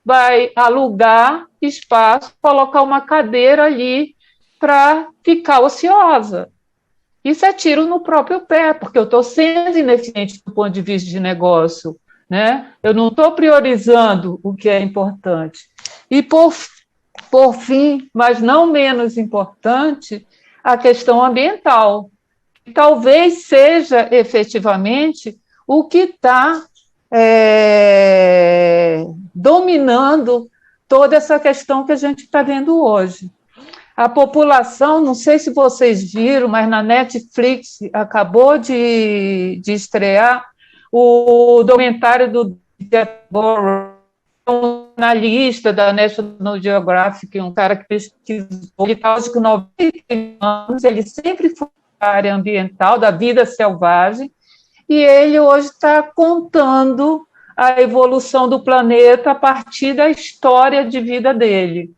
vai alugar espaço, colocar uma cadeira ali para ficar ociosa. Isso é tiro no próprio pé, porque eu estou sendo ineficiente do ponto de vista de negócio, né? Eu não estou priorizando o que é importante. E, por fim, mas não menos importante, a questão ambiental. Talvez seja, efetivamente, o que está dominando toda essa questão que a gente está vendo hoje. A população, não sei se vocês viram, mas na Netflix acabou de estrear o documentário do Jeff Burrow, um jornalista da National Geographic, um cara que pesquisou, ele está hoje com 90 anos, ele sempre foi da área ambiental, da vida selvagem, e ele hoje está contando a evolução do planeta a partir da história de vida dele.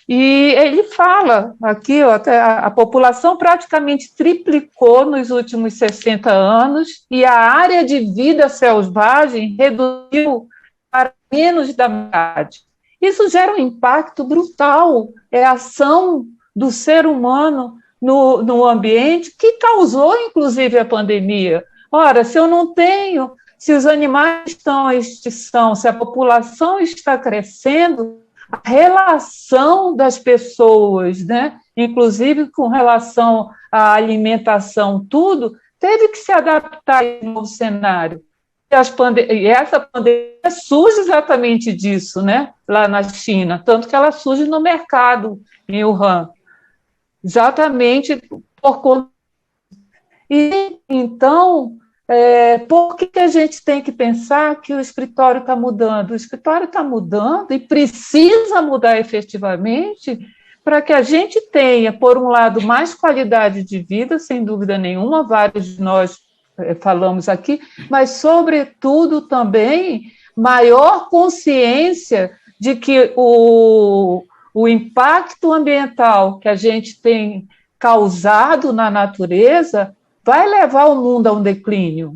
E ele fala aqui, ó, a população praticamente triplicou nos últimos 60 anos e a área de vida selvagem reduziu para menos da metade. Isso gera um impacto brutal, é a ação do ser humano no ambiente que causou, inclusive, a pandemia. Ora, se os animais estão em extinção, se a população está crescendo, a relação das pessoas, né, inclusive com relação à alimentação, tudo, teve que se adaptar ao novo cenário. E essa pandemia surge exatamente disso, né, lá na China, tanto que ela surge no mercado, em Wuhan, exatamente por conta. E, então, por que a gente tem que pensar que o escritório está mudando? O escritório está mudando e precisa mudar efetivamente para que a gente tenha, por um lado, mais qualidade de vida, sem dúvida nenhuma, vários de nós falamos aqui, mas, sobretudo, também maior consciência de que o impacto ambiental que a gente tem causado na natureza vai levar o mundo a um declínio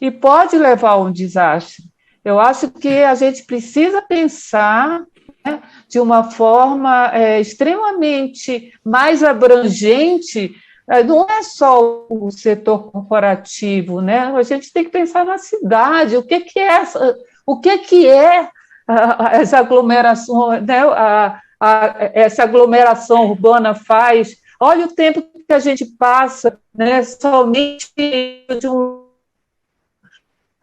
e pode levar a um desastre. Eu acho que a gente precisa pensar, né, de uma forma extremamente mais abrangente. Não é só o setor corporativo, né? A gente tem que pensar na cidade, o que é as aglomerações, né? Essa aglomeração urbana faz. Olha o tempo que a gente passa, né, somente de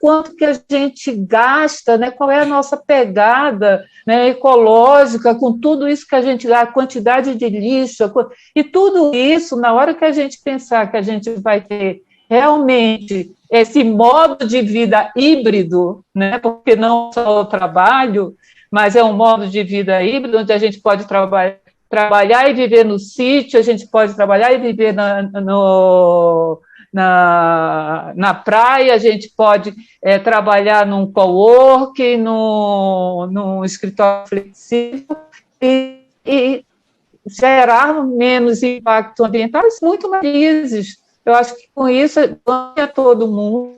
quanto que a gente gasta, né? Qual é a nossa pegada, né, ecológica com tudo isso que a gente gasta, a quantidade de lixo, e tudo isso, na hora que a gente pensar que a gente vai ter realmente esse modo de vida híbrido, né, porque não só o trabalho, mas é um modo de vida híbrido, onde a gente pode trabalhar e viver no sítio, a gente pode trabalhar e viver na praia, a gente pode trabalhar num coworking, num escritório flexível e gerar menos impacto ambiental, muito mais felizes. Eu acho que com isso ganha todo mundo.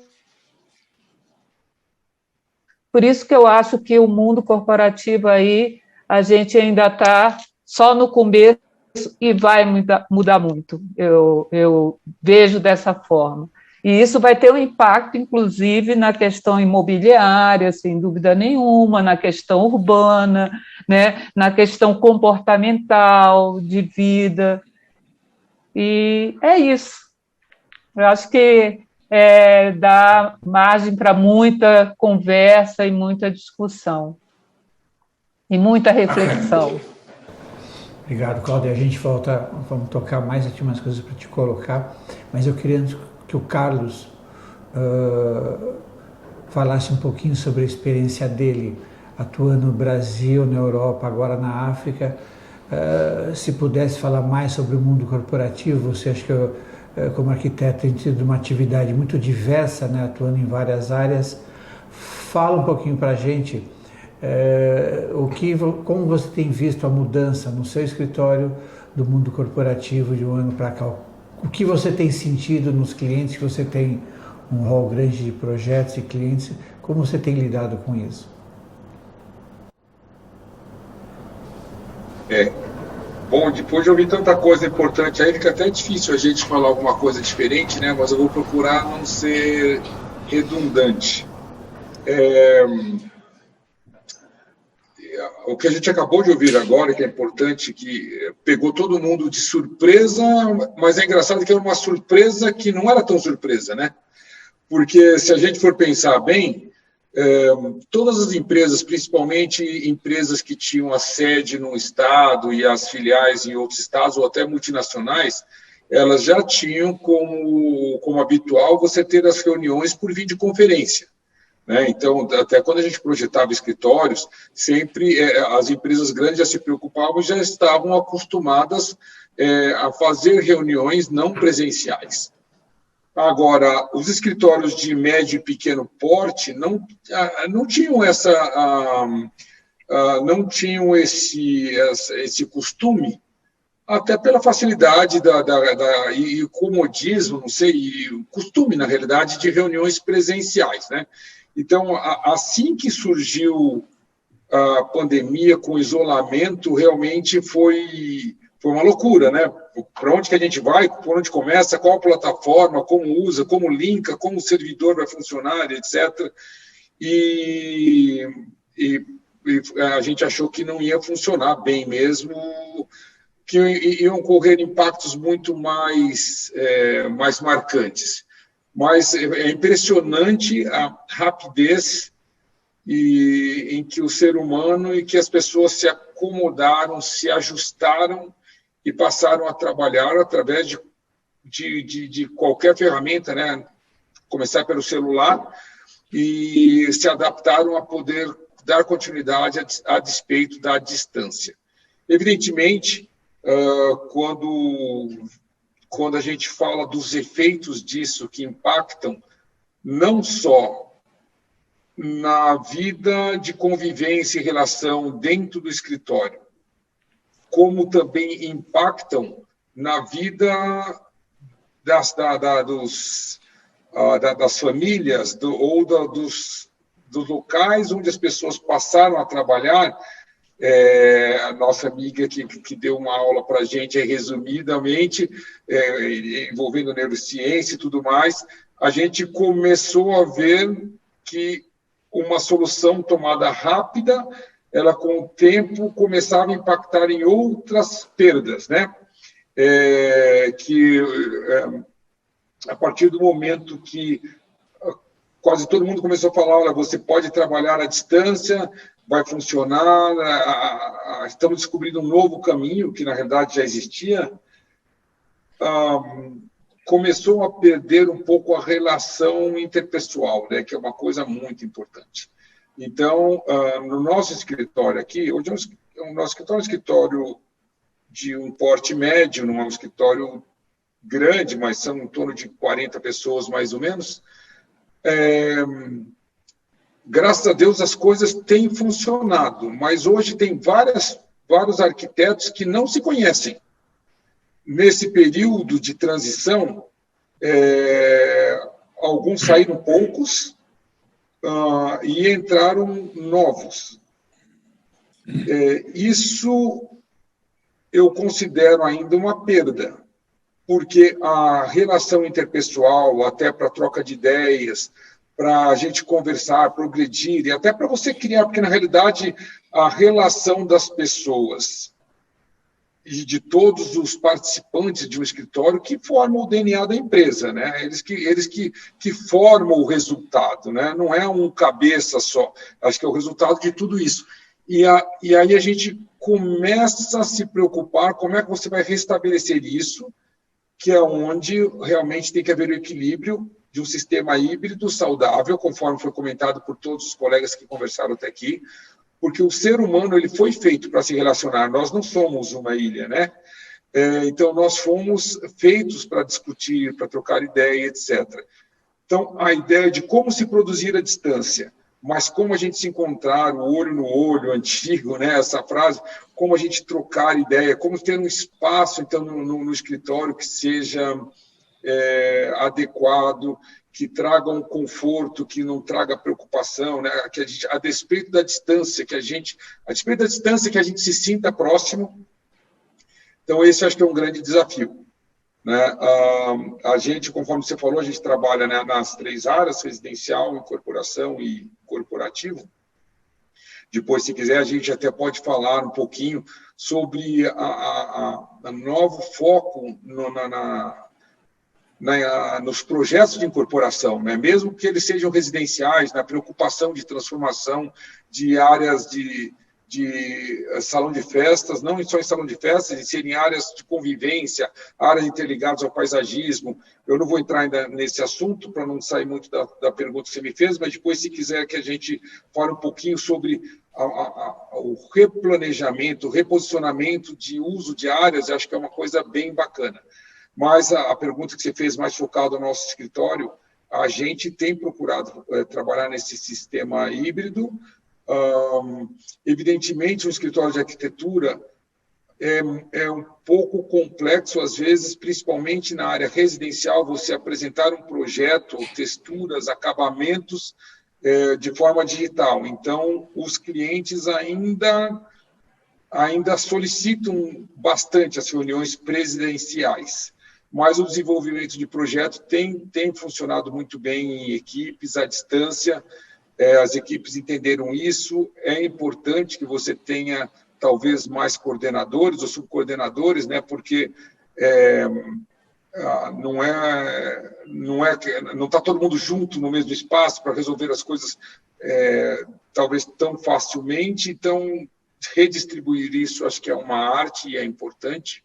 Por isso que eu acho que o mundo corporativo aí, a gente ainda está só no começo e vai mudar muito. Eu vejo dessa forma. E isso vai ter um impacto, inclusive, na questão imobiliária, sem dúvida nenhuma, na questão urbana, né, na questão comportamental, de vida. E é isso. Eu acho que dá margem para muita conversa e muita discussão. E muita reflexão. Obrigado, Cláudia. A gente volta, vamos tocar mais aqui umas coisas para te colocar, mas eu queria que o Carlos falasse um pouquinho sobre a experiência dele atuando no Brasil, na Europa, agora na África. Se pudesse falar mais sobre o mundo corporativo, você acha que como arquiteto tem tido uma atividade muito diversa, né, atuando em várias áreas. Fala um pouquinho para a gente como você tem visto a mudança no seu escritório do mundo corporativo de um ano para cá. O que você tem sentido nos clientes, que você tem um rol grande de projetos e clientes, como você tem lidado com isso? Bom, depois de ouvir tanta coisa importante aí, fica até difícil a gente falar alguma coisa diferente, né? Mas eu vou procurar não ser redundante. O que a gente acabou de ouvir agora, que é importante, que pegou todo mundo de surpresa, mas é engraçado que era uma surpresa que não era tão surpresa, né? Porque se a gente for pensar bem, todas as empresas, principalmente empresas que tinham a sede num estado e as filiais em outros estados, ou até multinacionais, elas já tinham como habitual você ter as reuniões por videoconferência, né? Então, até quando a gente projetava escritórios, sempre as empresas grandes já se preocupavam, já estavam acostumadas a fazer reuniões não presenciais. Agora, os escritórios de médio e pequeno porte não tinham não tinham esse costume, até pela facilidade e o comodismo, não sei, e o costume, na realidade, de reuniões presenciais, né? Então, assim que surgiu a pandemia com isolamento, realmente foi uma loucura, né? Para onde que a gente vai, por onde começa, qual a plataforma, como usa, como linka, como o servidor vai funcionar, etc. E a gente achou que não ia funcionar bem mesmo, que iam ocorrer impactos muito mais marcantes. Mas é impressionante a rapidez em que o ser humano e que as pessoas se acomodaram, se ajustaram e passaram a trabalhar através de qualquer ferramenta, né? Começar pelo celular, e se adaptaram a poder dar continuidade a despeito da distância. Evidentemente, quando a gente fala dos efeitos disso que impactam não só na vida de convivência e relação dentro do escritório, como também impactam na vida das famílias ou dos locais onde as pessoas passaram a trabalhar. A nossa amiga que deu uma aula para a gente, resumidamente, envolvendo neurociência e tudo mais, a gente começou a ver que uma solução tomada rápida, ela com o tempo começava a impactar em outras perdas, né? A partir do momento que quase todo mundo começou a falar, olha, você pode trabalhar à distância, vai funcionar, estamos descobrindo um novo caminho, que na realidade já existia, começou a perder um pouco a relação interpessoal, né, que é uma coisa muito importante. Então, no nosso escritório aqui, hoje o nosso escritório é um escritório de um porte médio, não é um escritório grande, mas são em torno de 40 pessoas, mais ou menos. Graças a Deus as coisas têm funcionado, mas hoje tem vários arquitetos que não se conhecem. Nesse período de transição, alguns saíram poucos e entraram novos. Isso eu considero ainda uma perda, porque a relação interpessoal, até para troca de ideias, para a gente conversar, progredir, e até para você criar, porque na realidade a relação das pessoas e de todos os participantes de um escritório que formam o DNA da empresa, né? Eles que formam o resultado, né? Não é um cabeça só, acho que é o resultado de tudo isso. E aí a gente começa a se preocupar como é que você vai restabelecer isso, que é onde realmente tem que haver o equilíbrio de um sistema híbrido saudável, conforme foi comentado por todos os colegas que conversaram até aqui, porque o ser humano ele foi feito para se relacionar, nós não somos uma ilha, né? Então, nós fomos feitos para discutir, para trocar ideia, etc. Então, a ideia de como se produzir à distância, mas como a gente se encontrar, o olho no olho, antigo, né? Essa frase, como a gente trocar ideia, como ter um espaço, então, no escritório que seja adequado, que traga um conforto, que não traga preocupação, né? Que a despeito da distância que a gente se sinta próximo. Então, esse acho que é um grande desafio, né? A gente, conforme você falou, a gente trabalha, né, nas 3 áreas, residencial, incorporação e corporativo. Depois, se quiser, a gente até pode falar um pouquinho sobre o novo foco nos projetos de incorporação, né? Mesmo que eles sejam residenciais, na preocupação de transformação de áreas de salão de festas, não só em salão de festas, em serem áreas de convivência, áreas interligadas ao paisagismo. Eu não vou entrar ainda nesse assunto, para não sair muito da pergunta que você me fez, mas depois, se quiser que a gente fale um pouquinho sobre o replanejamento, o reposicionamento de uso de áreas, acho que é uma coisa bem bacana. Mas a pergunta que você fez mais focada no nosso escritório, a gente tem procurado trabalhar nesse sistema híbrido. Evidentemente, um escritório de arquitetura é um pouco complexo, às vezes, principalmente na área residencial, você apresentar um projeto, texturas, acabamentos de forma digital. Então, os clientes ainda solicitam bastante as reuniões presenciais. Mas o desenvolvimento de projeto tem funcionado muito bem em equipes, à distância. As equipes entenderam isso. É importante que você tenha, talvez, mais coordenadores ou subcoordenadores, né? Porque não está todo mundo junto no mesmo espaço para resolver as coisas, talvez, tão facilmente. Então, redistribuir isso, acho que é uma arte e é importante.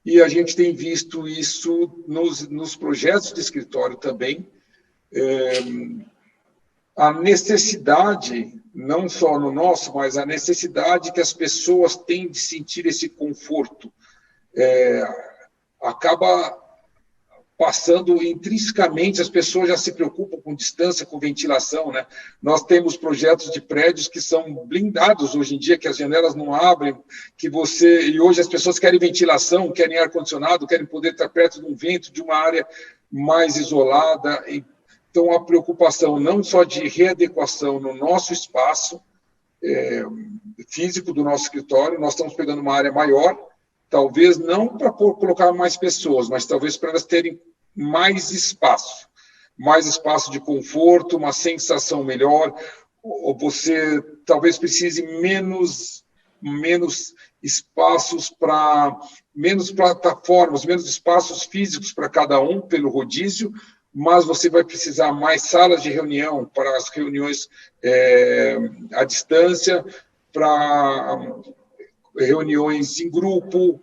E a gente tem visto isso nos projetos de escritório também. A necessidade, não só no nosso, mas a necessidade que as pessoas têm de sentir esse conforto, acaba passando intrinsecamente, as pessoas já se preocupam com distância, com ventilação, né? Nós temos projetos de prédios que são blindados hoje em dia, que as janelas não abrem, e hoje as pessoas querem ventilação, querem ar-condicionado, querem poder estar perto de um vento, de uma área mais isolada. Então, a preocupação não só de readequação no nosso espaço físico do nosso escritório, nós estamos pegando uma área maior, talvez não para colocar mais pessoas, mas talvez para elas terem mais espaço de conforto, uma sensação melhor, ou você talvez precise menos espaços menos plataformas, menos espaços físicos para cada um, pelo rodízio, mas você vai precisar mais salas de reunião para as reuniões à distância, para reuniões em grupo,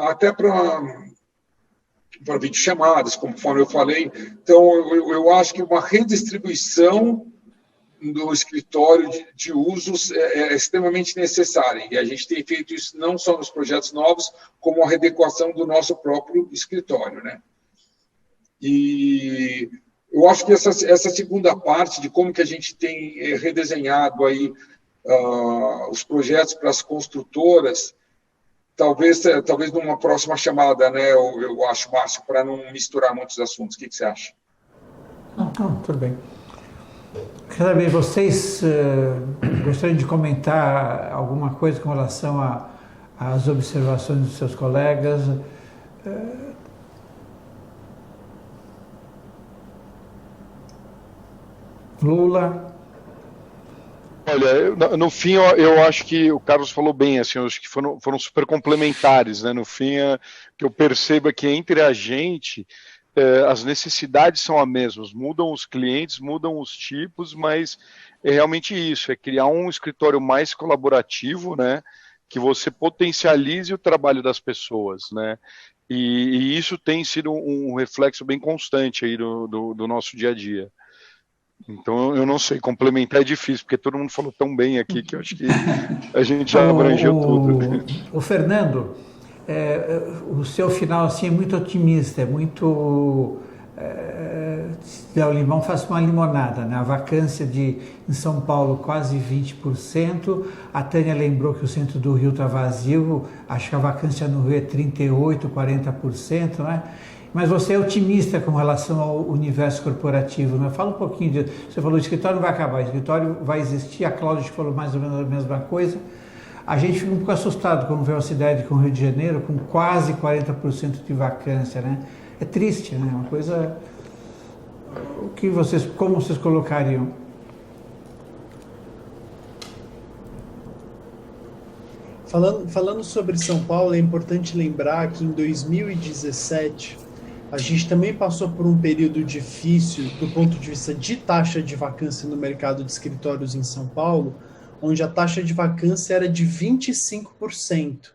até para videochamadas, conforme eu falei. Então, eu acho que uma redistribuição do escritório de usos é extremamente necessária. E a gente tem feito isso não só nos projetos novos, como a readequação do nosso próprio escritório, né? E eu acho que essa segunda parte de como que a gente tem redesenhado aí os projetos para as construtoras, talvez numa próxima chamada, né? Eu acho, Márcio, para não misturar muitos assuntos. O que você acha? Não, tudo bem. Quero saber, vocês gostariam de comentar alguma coisa com relação às observações dos seus colegas? Lula? Olha, no fim, eu acho que o Carlos falou bem, assim, eu acho que foram super complementares, né? No fim, que eu percebo é que entre a gente, as necessidades são as mesmas, mudam os clientes, mudam os tipos, mas é realmente isso, é criar um escritório mais colaborativo, né? Que você potencialize o trabalho das pessoas, né? E isso tem sido um reflexo bem constante aí do nosso dia a dia. Então, eu não sei, complementar é difícil, porque todo mundo falou tão bem aqui que eu acho que a gente já abrangeu tudo. O Fernando, o seu final assim, é muito otimista, é muito... se der o limão, faça uma limonada, né? A vacância em São Paulo quase 20%, a Tânia lembrou que o centro do Rio está vazio, acho que a vacância no Rio é 38%, 40%, né? Mas você é otimista com relação ao universo corporativo, né? Fala um pouquinho disso. Você falou que o escritório não vai acabar, o escritório vai existir, a Cláudia falou mais ou menos a mesma coisa. A gente fica um pouco assustado quando vê uma cidade como o Rio de Janeiro com quase 40% de vacância, né? É triste, né? Uma coisa... Como vocês colocariam? Falando sobre São Paulo, é importante lembrar que em 2017 a gente também passou por um período difícil do ponto de vista de taxa de vacância no mercado de escritórios em São Paulo, onde a taxa de vacância era de 25%.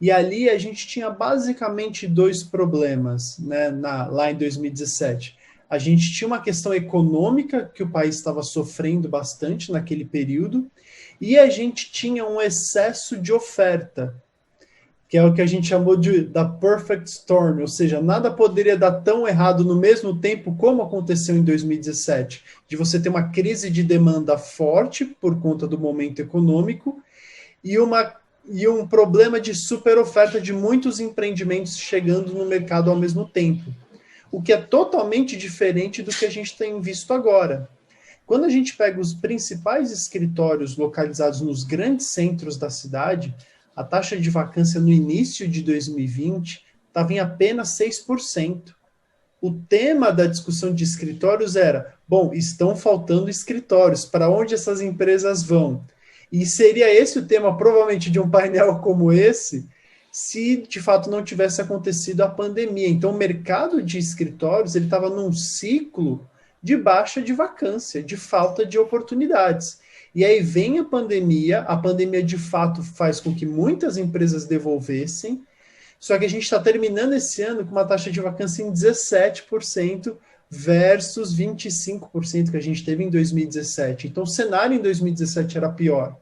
E ali a gente tinha basicamente dois problemas, né, lá em 2017. A gente tinha uma questão econômica, que o país estava sofrendo bastante naquele período, e a gente tinha um excesso de oferta, que é o que a gente chamou da perfect storm, ou seja, nada poderia dar tão errado no mesmo tempo como aconteceu em 2017, de você ter uma crise de demanda forte por conta do momento econômico e um problema de super oferta de muitos empreendimentos chegando no mercado ao mesmo tempo, o que é totalmente diferente do que a gente tem visto agora. Quando a gente pega os principais escritórios localizados nos grandes centros da cidade, a taxa de vacância no início de 2020 estava em apenas 6%. O tema da discussão de escritórios era, bom, estão faltando escritórios, para onde essas empresas vão? E seria esse o tema, provavelmente, de um painel como esse, se de fato não tivesse acontecido a pandemia. Então, o mercado de escritórios ele estava num ciclo de baixa de vacância, de falta de oportunidades. E aí vem a pandemia de fato faz com que muitas empresas devolvessem, só que a gente está terminando esse ano com uma taxa de vacância em 17% versus 25% que a gente teve em 2017. Então o cenário em 2017 era pior.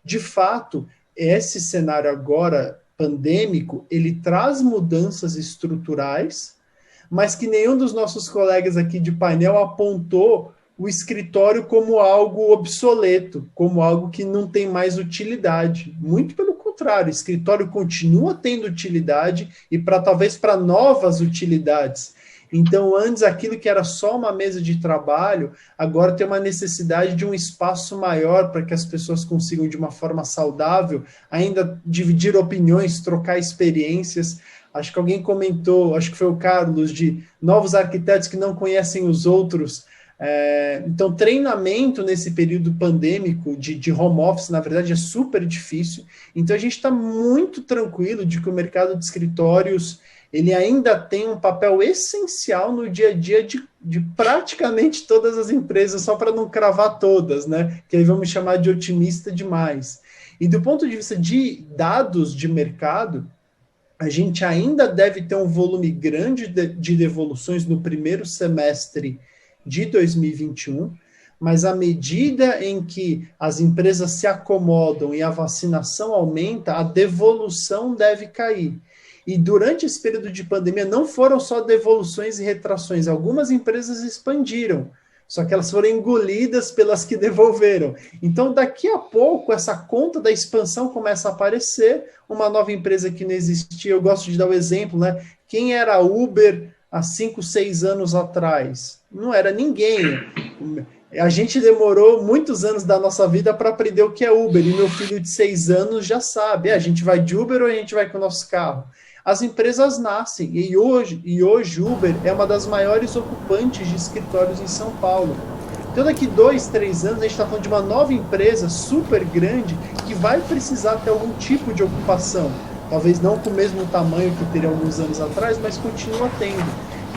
De fato, esse cenário agora pandêmico, ele traz mudanças estruturais, mas que nenhum dos nossos colegas aqui de painel apontou o escritório como algo obsoleto, como algo que não tem mais utilidade. Muito pelo contrário, o escritório continua tendo utilidade e talvez para novas utilidades. Então, antes, aquilo que era só uma mesa de trabalho, agora tem uma necessidade de um espaço maior para que as pessoas consigam, de uma forma saudável, ainda dividir opiniões, trocar experiências. Acho que alguém comentou, acho que foi o Carlos, de novos arquitetos que não conhecem os outros. Então, treinamento nesse período pandêmico de home office, na verdade, é super difícil. Então, a gente está muito tranquilo de que o mercado de escritórios ele ainda tem um papel essencial no dia a dia de praticamente todas as empresas, só para não cravar todas, né? Que aí vamos chamar de otimista demais. E do ponto de vista de dados de mercado, a gente ainda deve ter um volume grande de devoluções no primeiro semestre de 2021, mas à medida em que as empresas se acomodam e a vacinação aumenta, a devolução deve cair. E durante esse período de pandemia não foram só devoluções e retrações, algumas empresas expandiram, só que elas foram engolidas pelas que devolveram. Então, daqui a pouco, essa conta da expansão começa a aparecer, uma nova empresa que não existia. Eu gosto de dar o exemplo, né? Quem era Uber há 5, 6 anos atrás? Não era ninguém. A gente demorou muitos anos da nossa vida para aprender o que é Uber, e meu filho de 6 anos já sabe. A gente vai de Uber ou a gente vai com o nosso carro? As empresas nascem, e hoje Uber é uma das maiores ocupantes de escritórios em São Paulo. Então daqui 2, 3 anos a gente está falando de uma nova empresa super grande que vai precisar ter algum tipo de ocupação. Talvez não com o mesmo tamanho que teria alguns anos atrás, mas continua tendo.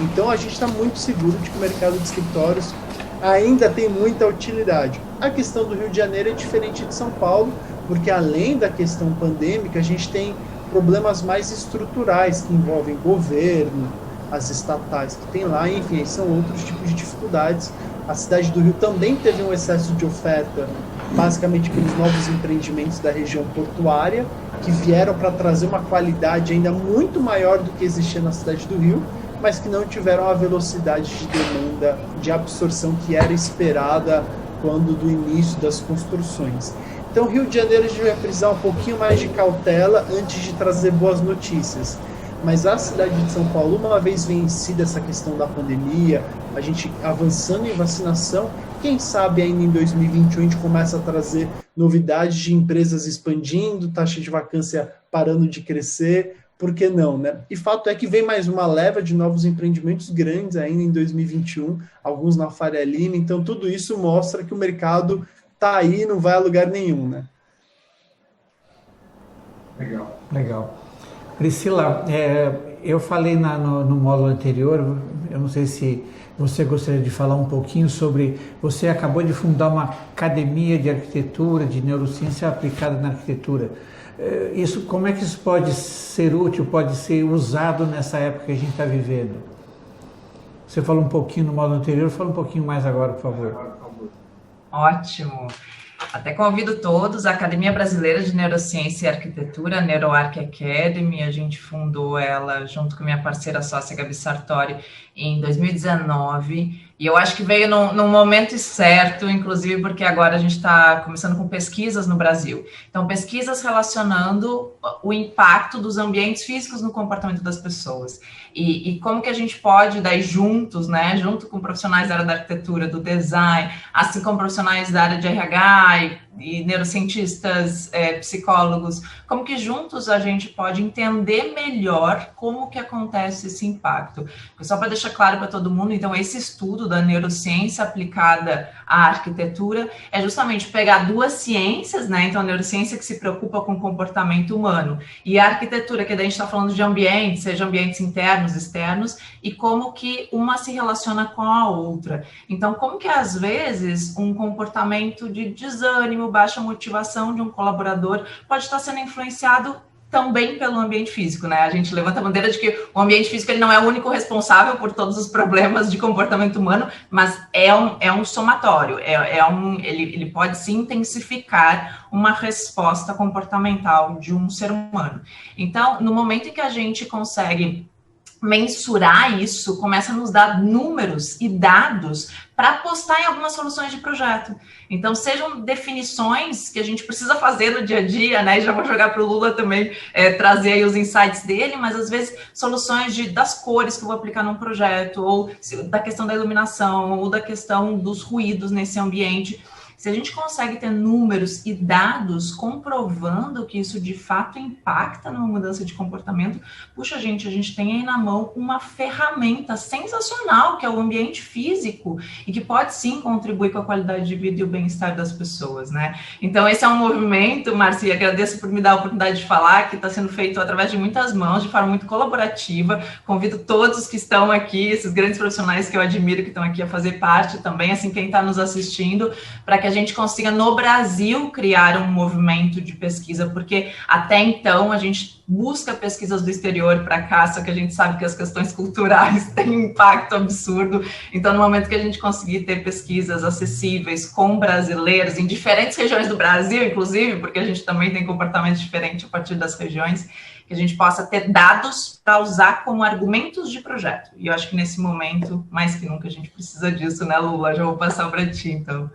Então a gente está muito seguro de que o mercado de escritórios ainda tem muita utilidade. A questão do Rio de Janeiro é diferente de São Paulo, porque além da questão pandêmica, a gente tem problemas mais estruturais que envolvem governo, as estatais que tem lá, enfim, são outros tipos de dificuldades. A cidade do Rio também teve um excesso de oferta, basicamente pelos novos empreendimentos da região portuária, que vieram para trazer uma qualidade ainda muito maior do que existia na cidade do Rio, mas que não tiveram a velocidade de demanda, de absorção que era esperada quando do início das construções. Então, Rio de Janeiro a gente vai precisar um pouquinho mais de cautela antes de trazer boas notícias. Mas a cidade de São Paulo, uma vez vencida essa questão da pandemia, a gente avançando em vacinação, quem sabe ainda em 2021 a gente começa a trazer novidades de empresas expandindo, taxa de vacância parando de crescer, por que não, né? E fato é que vem mais uma leva de novos empreendimentos grandes ainda em 2021, alguns na Faria Lima, então tudo isso mostra que o mercado está aí, não vai a lugar nenhum, né? Legal. Priscila, eu falei no módulo anterior, eu não sei se você gostaria de falar um pouquinho sobre, você acabou de fundar uma academia de arquitetura, de neurociência aplicada na arquitetura. Isso, como é que isso pode ser útil, pode ser usado nessa época que a gente está vivendo? Você falou um pouquinho no módulo anterior, fala um pouquinho mais agora, por favor. Ótimo. Até convido todos, a Academia Brasileira de Neurociência e Arquitetura, a NeuroArc Academy, a gente fundou ela junto com minha parceira sócia Gabi Sartori em 2019, e eu acho que veio num momento certo, inclusive porque agora a gente está começando com pesquisas no Brasil. Então, pesquisas relacionando o impacto dos ambientes físicos no comportamento das pessoas. E como que a gente pode, daí juntos, né, junto com profissionais da área da arquitetura, do design, assim como profissionais da área de RH e neurocientistas, psicólogos, como que juntos a gente pode entender melhor como que acontece esse impacto. Só para deixar claro para todo mundo, então esse estudo da neurociência aplicada à arquitetura é justamente pegar duas ciências, né, então a neurociência que se preocupa com o comportamento humano e a arquitetura, que daí a gente está falando de ambientes, seja ambientes internos, externos, e como que uma se relaciona com a outra. Então, como que às vezes um comportamento de desânimo, baixa motivação de um colaborador pode estar sendo influenciado também pelo ambiente físico, né? A gente levanta a bandeira de que o ambiente físico ele não é o único responsável por todos os problemas de comportamento humano, mas é um somatório, ele pode se intensificar uma resposta comportamental de um ser humano. Então, no momento em que a gente consegue mensurar isso, começa a nos dar números e dados para apostar em algumas soluções de projeto. Então, sejam definições que a gente precisa fazer no dia a dia, né? E já vou jogar para o Lula também trazer aí os insights dele, mas às vezes soluções das cores que eu vou aplicar num projeto, ou da questão da iluminação, ou da questão dos ruídos nesse ambiente. Se a gente consegue ter números e dados comprovando que isso de fato impacta numa mudança de comportamento, puxa, a gente tem aí na mão uma ferramenta sensacional, que é o ambiente físico, e que pode sim contribuir com a qualidade de vida e o bem-estar das pessoas, né? Então, esse é um movimento, Márcia, agradeço por me dar a oportunidade de falar, que está sendo feito através de muitas mãos, de forma muito colaborativa. Convido todos que estão aqui, esses grandes profissionais que eu admiro, que estão aqui a fazer parte também, assim, quem está nos assistindo, para que a gente consiga, no Brasil, criar um movimento de pesquisa, porque até então a gente busca pesquisas do exterior para cá, só que a gente sabe que as questões culturais têm um impacto absurdo. Então, no momento que a gente conseguir ter pesquisas acessíveis com brasileiros, em diferentes regiões do Brasil, inclusive, porque a gente também tem comportamento diferente a partir das regiões, que a gente possa ter dados para usar como argumentos de projeto. E eu acho que nesse momento, mais que nunca, a gente precisa disso, né, Lula? Já vou passar para ti, então.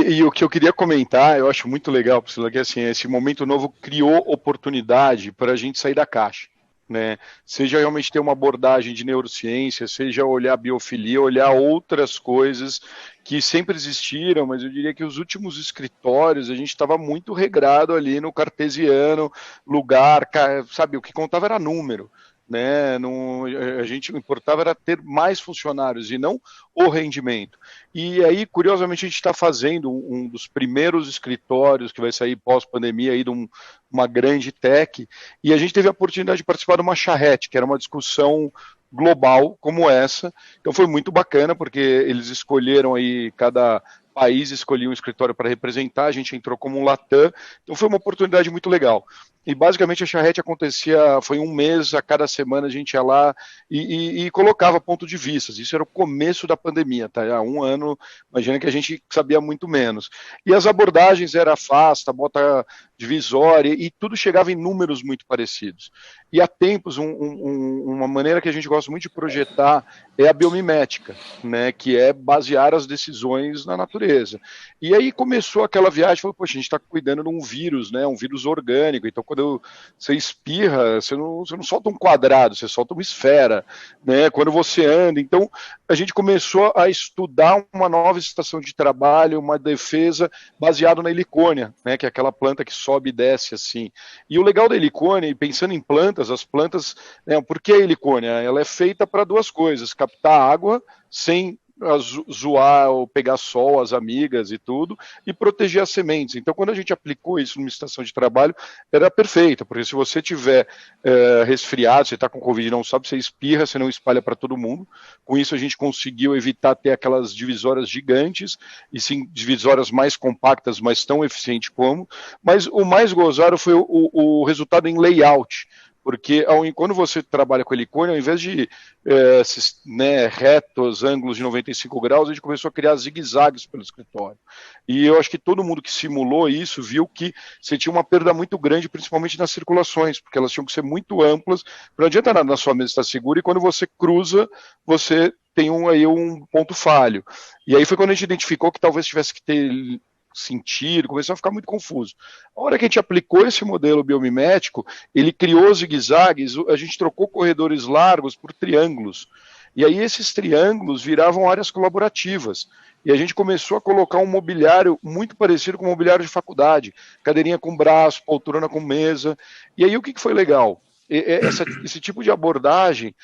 E o que eu queria comentar, eu acho muito legal, Priscila, que assim, esse momento novo criou oportunidade para a gente sair da caixa, né? Seja realmente ter uma abordagem de neurociência, seja olhar biofilia, olhar outras coisas que sempre existiram, mas eu diria que os últimos escritórios a gente estava muito regrado ali no cartesiano, lugar, sabe, o que contava era número. Né, a gente importava era ter mais funcionários e não o rendimento. E aí, curiosamente, a gente está fazendo um dos primeiros escritórios que vai sair pós-pandemia aí de uma grande tech, e a gente teve a oportunidade de participar de uma charrete, que era uma discussão global como essa. Então foi muito bacana, porque eles escolheram aí, cada país escolhia um escritório para representar, a gente entrou como um Latam, então foi uma oportunidade muito legal. E basicamente a charrete acontecia, foi um mês, a cada semana a gente ia lá e colocava ponto de vista. Isso era o começo da pandemia, tá? Há um ano, imagina que a gente sabia muito menos. E as abordagens era afasta, bota divisória, e tudo chegava em números muito parecidos. E há tempos, uma maneira que a gente gosta muito de projetar é a biomimética, né, que é basear as decisões na natureza. E aí começou aquela viagem, falou, poxa, a gente está cuidando de um vírus, né, um vírus orgânico, então quando você espirra, você não solta um quadrado, você solta uma esfera, né, quando você anda. Então a gente começou a estudar uma nova estação de trabalho, uma defesa baseada na helicônia, né, que é aquela planta que sobe e desce assim. E o legal da helicônia, pensando em plantas, as plantas, né, por que a helicônia? Ela é feita para duas coisas, captar água sem zoar ou pegar sol, as amigas e tudo, e proteger as sementes. Então, quando a gente aplicou isso numa estação de trabalho, era perfeito, porque se você tiver resfriado, você está com Covid e não sabe, você espirra, você não espalha para todo mundo. Com isso, a gente conseguiu evitar ter aquelas divisórias gigantes, e sim divisórias mais compactas, mas tão eficientes como. Mas o mais gozado foi o resultado em layout, porque quando você trabalha com helicônia, ao invés de retos, ângulos de 95 graus, a gente começou a criar zigue-zagues pelo escritório. E eu acho que todo mundo que simulou isso viu que você tinha uma perda muito grande, principalmente nas circulações, porque elas tinham que ser muito amplas. Não adianta nada na sua mesa estar segura, e quando você cruza, você tem um ponto falho. E aí foi quando a gente identificou que talvez tivesse que ter sentido, começou a ficar muito confuso. A hora que a gente aplicou esse modelo biomimético, ele criou zigue-zagues, a gente trocou corredores largos por triângulos. E aí esses triângulos viravam áreas colaborativas. E a gente começou a colocar um mobiliário muito parecido com o mobiliário de faculdade. Cadeirinha com braço, poltrona com mesa. E aí o que foi legal? Esse tipo de abordagem,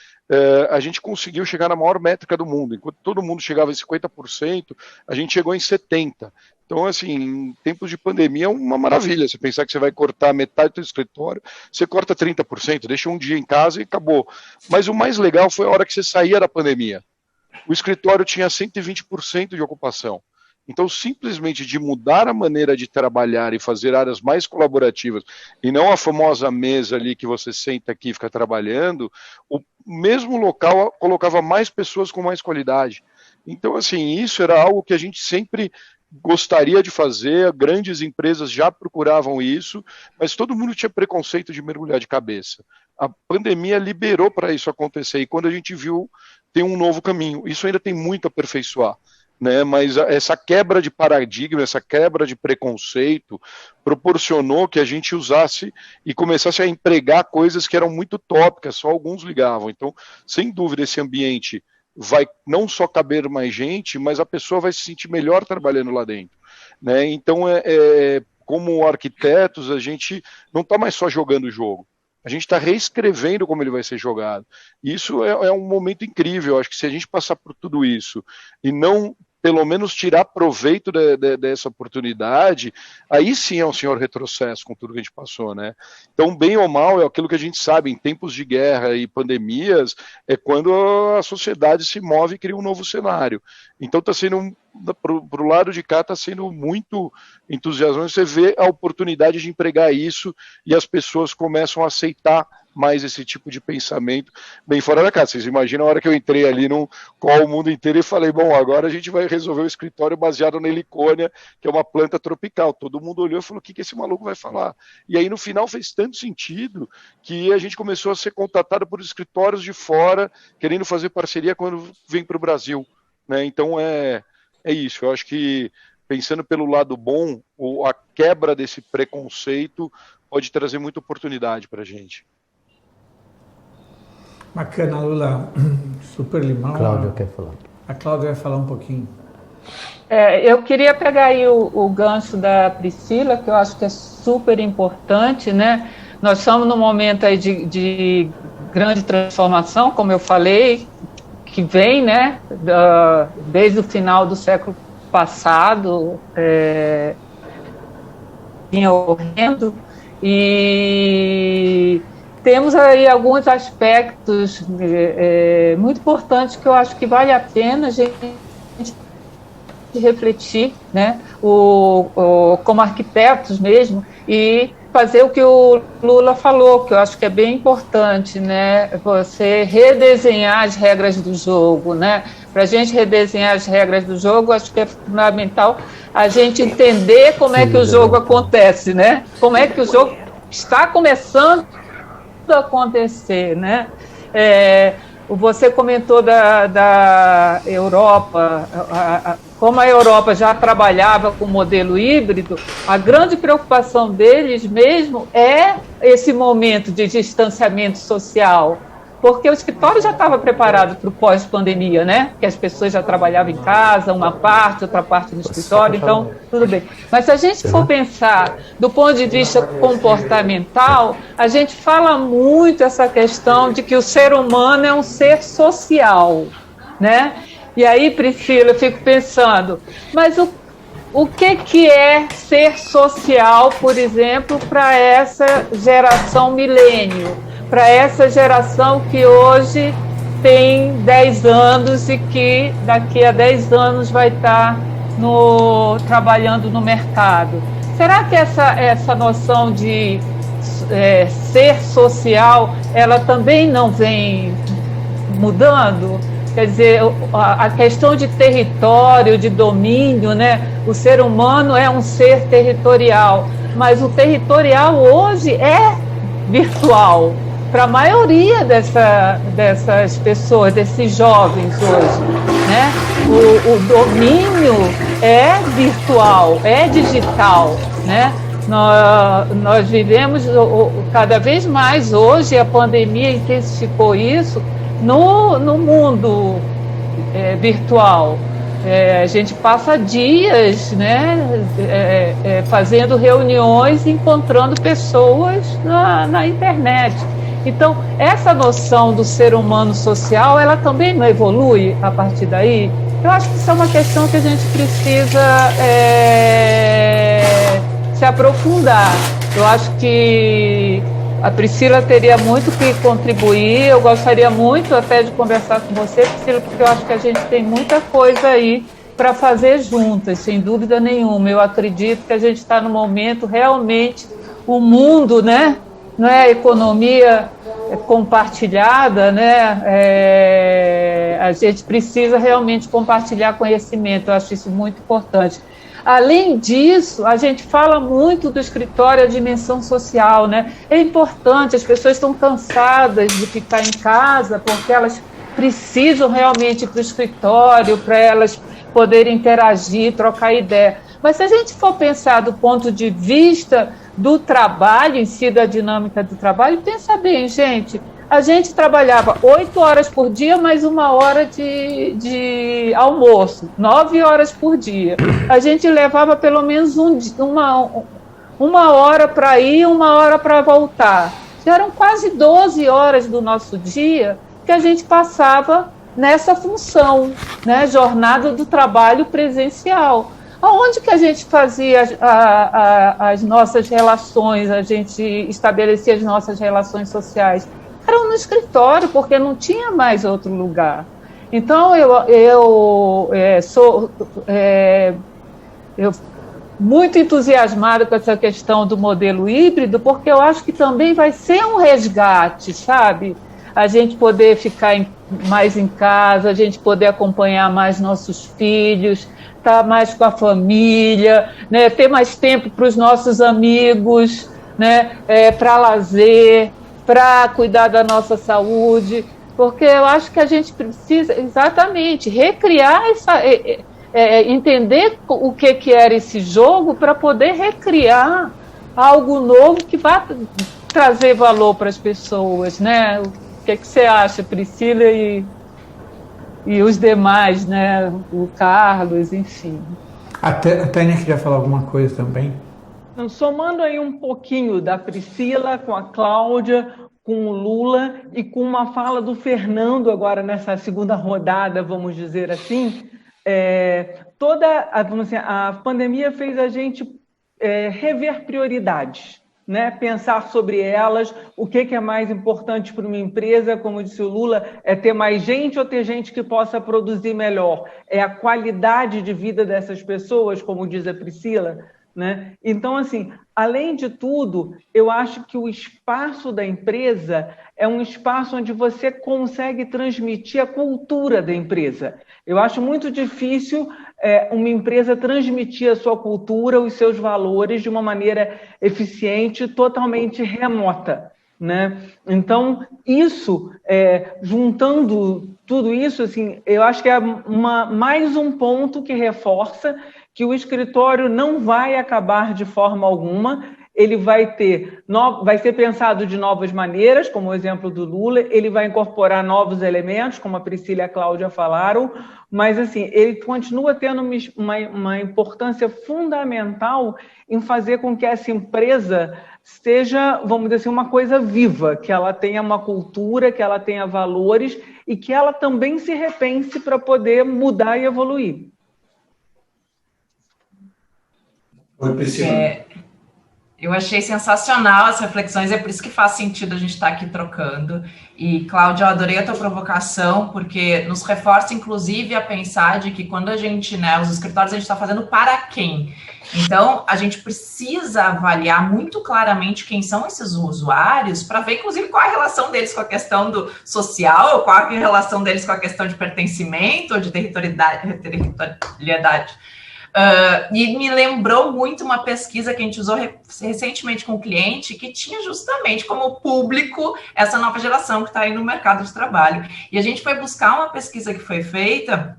a gente conseguiu chegar na maior métrica do mundo. Enquanto todo mundo chegava em 50%, a gente chegou em 70%. Então, assim, em tempos de pandemia é uma maravilha. Você pensar que você vai cortar metade do seu escritório, você corta 30%, deixa um dia em casa e acabou. Mas o mais legal foi a hora que você saía da pandemia. O escritório tinha 120% de ocupação. Então, simplesmente de mudar a maneira de trabalhar e fazer áreas mais colaborativas, e não a famosa mesa ali que você senta aqui e fica trabalhando, o mesmo local colocava mais pessoas com mais qualidade. Então, assim, isso era algo que a gente sempre gostaria de fazer, grandes empresas já procuravam isso, mas todo mundo tinha preconceito de mergulhar de cabeça. A pandemia liberou para isso acontecer, e quando a gente viu, tem um novo caminho. Isso ainda tem muito a aperfeiçoar, né? Mas essa quebra de paradigma, essa quebra de preconceito proporcionou que a gente usasse e começasse a empregar coisas que eram muito tópicas, só alguns ligavam. Então, sem dúvida, esse ambiente vai não só caber mais gente, mas a pessoa vai se sentir melhor trabalhando lá dentro, né? Então, como arquitetos, a gente não está mais só jogando o jogo, a gente está reescrevendo como ele vai ser jogado. E isso é um momento incrível. Eu acho que se a gente passar por tudo isso e não, pelo menos, tirar proveito dessa oportunidade, aí sim é um senhor retrocesso com tudo que a gente passou, né? Então, bem ou mal, é aquilo que a gente sabe, em tempos de guerra e pandemias, é quando a sociedade se move e cria um novo cenário. Então, está sendo, para o lado de cá, está sendo muito entusiasmante. Você vê a oportunidade de empregar isso e as pessoas começam a aceitar mais esse tipo de pensamento bem fora da casa. Vocês imaginam a hora que eu entrei ali no Call o Mundo Inteiro e falei, bom, agora a gente vai resolver o escritório baseado na helicônia, que é uma planta tropical. Todo mundo olhou e falou, o que esse maluco vai falar? E aí no final fez tanto sentido que a gente começou a ser contatado por escritórios de fora, querendo fazer parceria quando vem para o Brasil, né? Então é isso. Eu acho que, pensando pelo lado bom, a quebra desse preconceito pode trazer muita oportunidade para a gente. Bacana, Lula. Super limão. Cláudia quer falar. A Cláudia vai falar um pouquinho. Eu queria pegar aí o gancho da Priscila, que eu acho que é super importante, né? Nós estamos num momento aí de grande transformação, como eu falei, que vem, né, desde o final do século passado, vinha ocorrendo, e temos aí alguns aspectos muito importantes que eu acho que vale a pena a gente refletir, né, como arquitetos mesmo, e fazer o que o Lula falou, que eu acho que é bem importante, né, você redesenhar as regras do jogo, né. Para a gente redesenhar as regras do jogo, acho que é fundamental a gente entender como é que o jogo acontece, né, como é que o jogo está começando a acontecer, né. Você comentou da Europa, como a Europa já trabalhava com o modelo híbrido, a grande preocupação deles mesmo é esse momento de distanciamento social, porque o escritório já estava preparado para o pós-pandemia, né? Que as pessoas já trabalhavam em casa, uma parte, outra parte no escritório, então tudo bem. Mas se a gente for pensar do ponto de vista comportamental, a gente fala muito essa questão de que o ser humano é um ser social, né? E aí, Priscila, eu fico pensando, mas o que é ser social, por exemplo, para essa geração milênio, para essa geração que hoje tem 10 anos e que daqui a 10 anos vai estar trabalhando no mercado? Será que essa noção de ser social, ela também não vem mudando? Quer dizer, a questão de território, de domínio, né? O ser humano é um ser territorial, mas o territorial hoje é virtual para a maioria dessas pessoas, desses jovens hoje, né? O domínio é virtual, é digital, né? Nós vivemos cada vez mais hoje, a pandemia intensificou isso, no mundo virtual. A gente passa dias, né, fazendo reuniões, encontrando pessoas na internet. Então, essa noção do ser humano social, ela também não evolui a partir daí? Eu acho que isso é uma questão que a gente precisa se aprofundar. Eu acho que a Priscila teria muito que contribuir. Eu gostaria muito até de conversar com você, Priscila, porque eu acho que a gente tem muita coisa aí para fazer juntas, sem dúvida nenhuma. Eu acredito que a gente está no momento realmente, o mundo, né? Não é a economia compartilhada, né? A gente precisa realmente compartilhar conhecimento. Eu acho isso muito importante. Além disso, a gente fala muito do escritório, a dimensão social, né? É importante, as pessoas estão cansadas de ficar em casa porque elas precisam realmente ir para o escritório, para elas poderem interagir, trocar ideia. Mas se a gente for pensar do ponto de vista do trabalho em si, da dinâmica do trabalho, pensa bem, gente, a gente trabalhava 8 horas por dia, mais 1 hora de almoço, 9 horas por dia. A gente levava pelo menos uma hora para ir, 1 hora para voltar. Já eram quase 12 horas do nosso dia que a gente passava nessa função, né? Jornada do trabalho presencial. Aonde que a gente fazia as nossas relações, a gente estabelecia as nossas relações sociais? Era no escritório, porque não tinha mais outro lugar. Então, eu sou muito entusiasmada com essa questão do modelo híbrido, porque eu acho que também vai ser um resgate, sabe? A gente poder ficar mais em casa, a gente poder acompanhar mais nossos filhos, estar mais com a família, né? Ter mais tempo para os nossos amigos, né? Para lazer, para cuidar da nossa saúde, porque eu acho que a gente precisa exatamente recriar entender o que era esse jogo para poder recriar algo novo que vá trazer valor para as pessoas, né? O que você acha, Priscila e os demais, né? O Carlos, enfim. A Tânia queria falar alguma coisa também? Somando aí um pouquinho da Priscila com a Cláudia, com o Lula e com uma fala do Fernando agora nessa segunda rodada, vamos dizer assim, a pandemia fez a gente rever prioridades, né? Pensar sobre elas, o que é mais importante para uma empresa, como disse o Lula, é ter mais gente ou ter gente que possa produzir melhor? É a qualidade de vida dessas pessoas, como diz a Priscila, né? Então, assim, além de tudo, eu acho que o espaço da empresa é um espaço onde você consegue transmitir a cultura da empresa. Eu acho muito difícil uma empresa transmitir a sua cultura, os seus valores de uma maneira eficiente, totalmente remota, né? Então, isso, juntando tudo isso, assim, eu acho que é mais um ponto que reforça que o escritório não vai acabar de forma alguma, ele vai ser pensado de novas maneiras, como o exemplo do Lula, ele vai incorporar novos elementos, como a Priscila e a Cláudia falaram, mas assim, ele continua tendo uma importância fundamental em fazer com que essa empresa seja, vamos dizer assim, uma coisa viva, que ela tenha uma cultura, que ela tenha valores e que ela também se repense para poder mudar e evoluir. Oi, Priscila. Eu achei sensacional as reflexões, é por isso que faz sentido a gente estar aqui trocando. E, Cláudia, eu adorei a tua provocação, porque nos reforça, inclusive, a pensar de que quando a gente, né, os escritórios, a gente está fazendo para quem? Então, a gente precisa avaliar muito claramente quem são esses usuários, para ver, inclusive, qual a relação deles com a questão do social, qual a relação deles com a questão de pertencimento ou de territorialidade. E me lembrou muito uma pesquisa que a gente usou recentemente com um cliente que tinha justamente como público essa nova geração que está aí no mercado de trabalho. E a gente foi buscar uma pesquisa que foi feita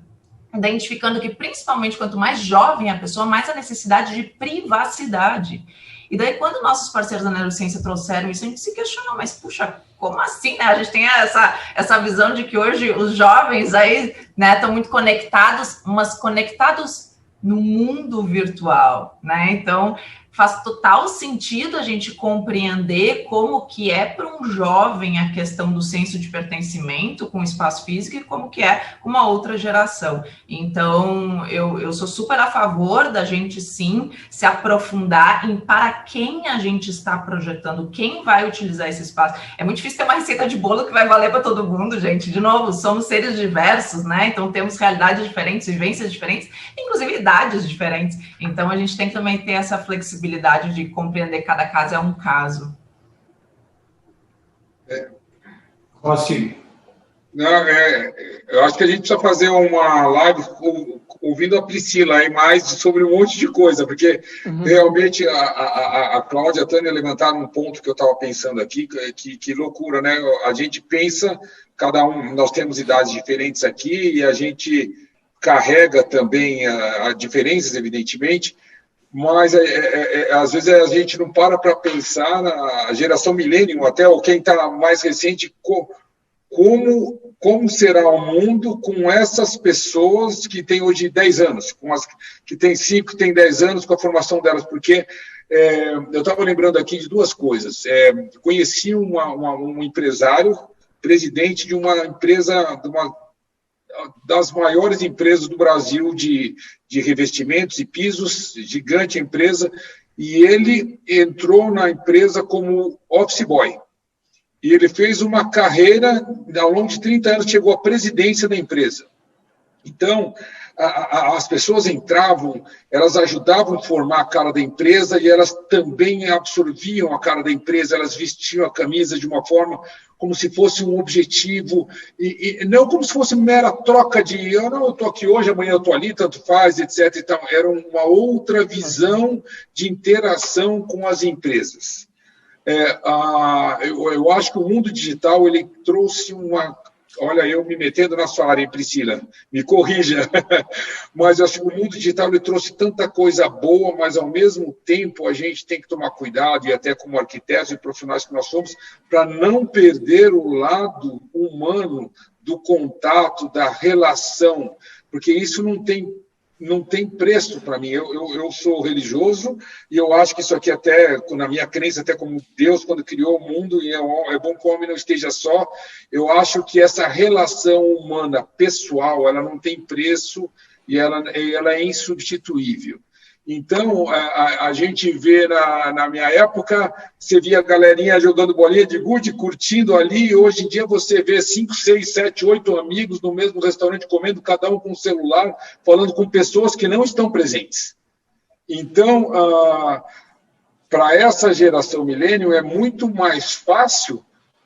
identificando que, principalmente, quanto mais jovem a pessoa, mais a necessidade de privacidade. E daí, quando nossos parceiros da neurociência trouxeram isso, a gente se questionou, mas, puxa, como assim, né? A gente tem essa visão de que hoje os jovens aí, né, estão muito conectados, mas conectados no mundo virtual, né? Então, faz total sentido a gente compreender como que é para um jovem a questão do senso de pertencimento com o espaço físico e como que é uma outra geração. Então, eu sou super a favor da gente, sim, se aprofundar em para quem a gente está projetando, quem vai utilizar esse espaço. É muito difícil ter uma receita de bolo que vai valer para todo mundo, gente. De novo, somos seres diversos, né? Então, temos realidades diferentes, vivências diferentes, inclusive idades diferentes. Então, a gente tem que também ter essa flexibilidade de compreender que cada caso é um caso. Rossi. Eu acho que a gente precisa fazer uma live ouvindo a Priscila aí mais sobre um monte de coisa, porque realmente a Cláudia e a Tânia levantaram um ponto que eu estava pensando aqui, que loucura, né? A gente pensa, cada um, nós temos idades diferentes aqui e a gente carrega também diferenças, evidentemente, mas às vezes a gente não para pensar na geração millennium, até ou quem está mais recente, como será o mundo com essas pessoas que têm hoje 10 anos, com as que têm 5, têm 10 anos, com a formação delas, porque eu estava lembrando aqui de duas coisas. Conheci um empresário, presidente de uma empresa, das maiores empresas do Brasil de revestimentos e pisos, gigante empresa, e ele entrou na empresa como office boy. E ele fez uma carreira, ao longo de 30 anos, chegou à presidência da empresa. Então, as pessoas entravam, elas ajudavam a formar a cara da empresa e elas também absorviam a cara da empresa, elas vestiam a camisa de uma forma como se fosse um objetivo, e não como se fosse mera troca de eu estou aqui hoje, amanhã eu estou ali, tanto faz, etc. Então, era uma outra visão de interação com as empresas. Eu acho que o mundo digital ele trouxe uma... Olha, eu me metendo na sua área, hein, Priscila? Me corrija. Mas eu acho que o mundo digital ele trouxe tanta coisa boa, mas, ao mesmo tempo, a gente tem que tomar cuidado, e até como arquitetos e profissionais que nós somos, para não perder o lado humano do contato, da relação, porque isso não tem preço para mim. Eu sou religioso e eu acho que isso aqui até, na minha crença, até como Deus, quando criou o mundo, e é bom que o homem não esteja só, eu acho que essa relação humana, pessoal, ela não tem preço e ela é insubstituível. Então, a gente vê, na minha época, você via a galerinha jogando bolinha de gude, curtindo ali, e hoje em dia você vê 5, 6, 7, 8 amigos no mesmo restaurante comendo, cada um com o celular, falando com pessoas que não estão presentes. Então, para essa geração milênio, é muito mais fácil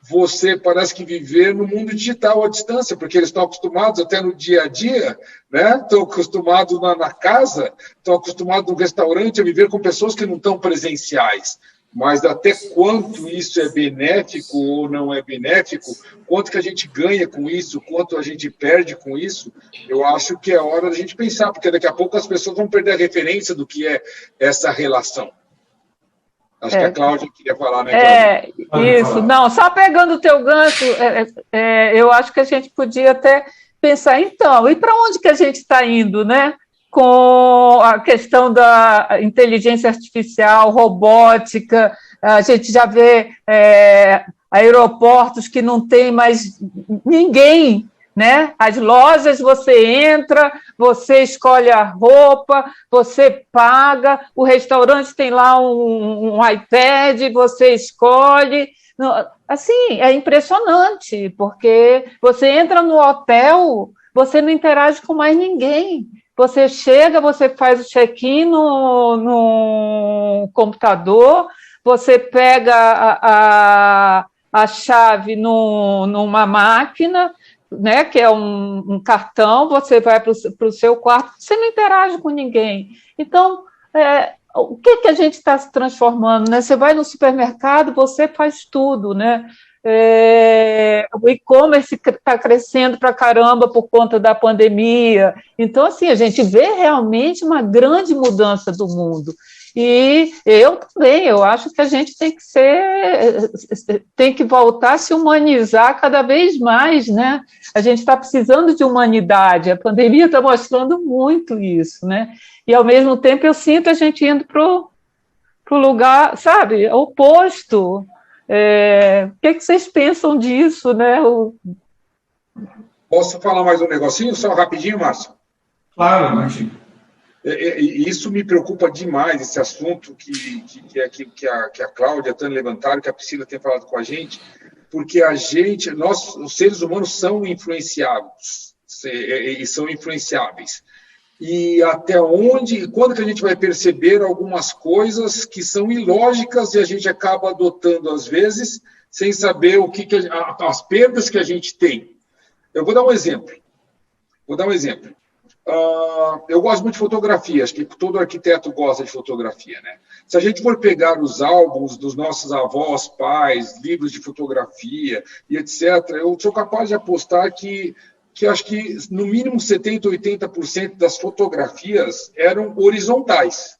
você parece que viver no mundo digital à distância, porque eles estão acostumados até no dia a dia, né? Estão acostumados na casa, estão acostumados no restaurante a viver com pessoas que não estão presenciais. Mas até quanto isso é benéfico ou não é benéfico, quanto que a gente ganha com isso, quanto a gente perde com isso, eu acho que é hora da gente pensar, porque daqui a pouco as pessoas vão perder a referência do que é essa relação. Acho que a Cláudia queria falar, né, Cláudia? Isso. Não, só pegando o teu gancho, eu acho que a gente podia até pensar, então, e para onde que a gente está indo, né? Com a questão da inteligência artificial, robótica, a gente já vê aeroportos que não tem mais ninguém, né? As lojas, você entra, você escolhe a roupa, você paga, o restaurante tem lá um iPad, você escolhe. Assim, é impressionante, porque você entra no hotel, você não interage com mais ninguém. Você chega, você faz o check-in no computador, você pega a chave numa máquina, né, que é um cartão, você vai para o seu quarto, você não interage com ninguém. Então, o que a gente está se transformando? Né? Você vai no supermercado, você faz tudo, né? O e-commerce está crescendo para caramba por conta da pandemia. Então, assim, a gente vê realmente uma grande mudança do mundo. E eu também, eu acho que a gente tem que voltar a se humanizar cada vez mais, né? A gente está precisando de humanidade, a pandemia está mostrando muito isso, né? E, ao mesmo tempo, eu sinto a gente indo para o lugar, sabe, oposto. O que vocês pensam disso, né? Posso falar mais um negocinho, só rapidinho, Márcio? Claro, Martinho. Isso me preocupa demais, esse assunto que a Cláudia, a Tânia levantaram, que a Priscila tem falado com a gente, porque nós, os seres humanos, são influenciáveis, e são influenciáveis. E até quando que a gente vai perceber algumas coisas que são ilógicas e a gente acaba adotando, às vezes, sem saber as perdas que a gente tem. Eu vou dar um exemplo. Eu gosto muito de fotografia, acho que todo arquiteto gosta de fotografia, né? Se a gente for pegar os álbuns dos nossos avós, pais, livros de fotografia e etc., eu sou capaz de apostar que acho que no mínimo 70%, 80% das fotografias eram horizontais.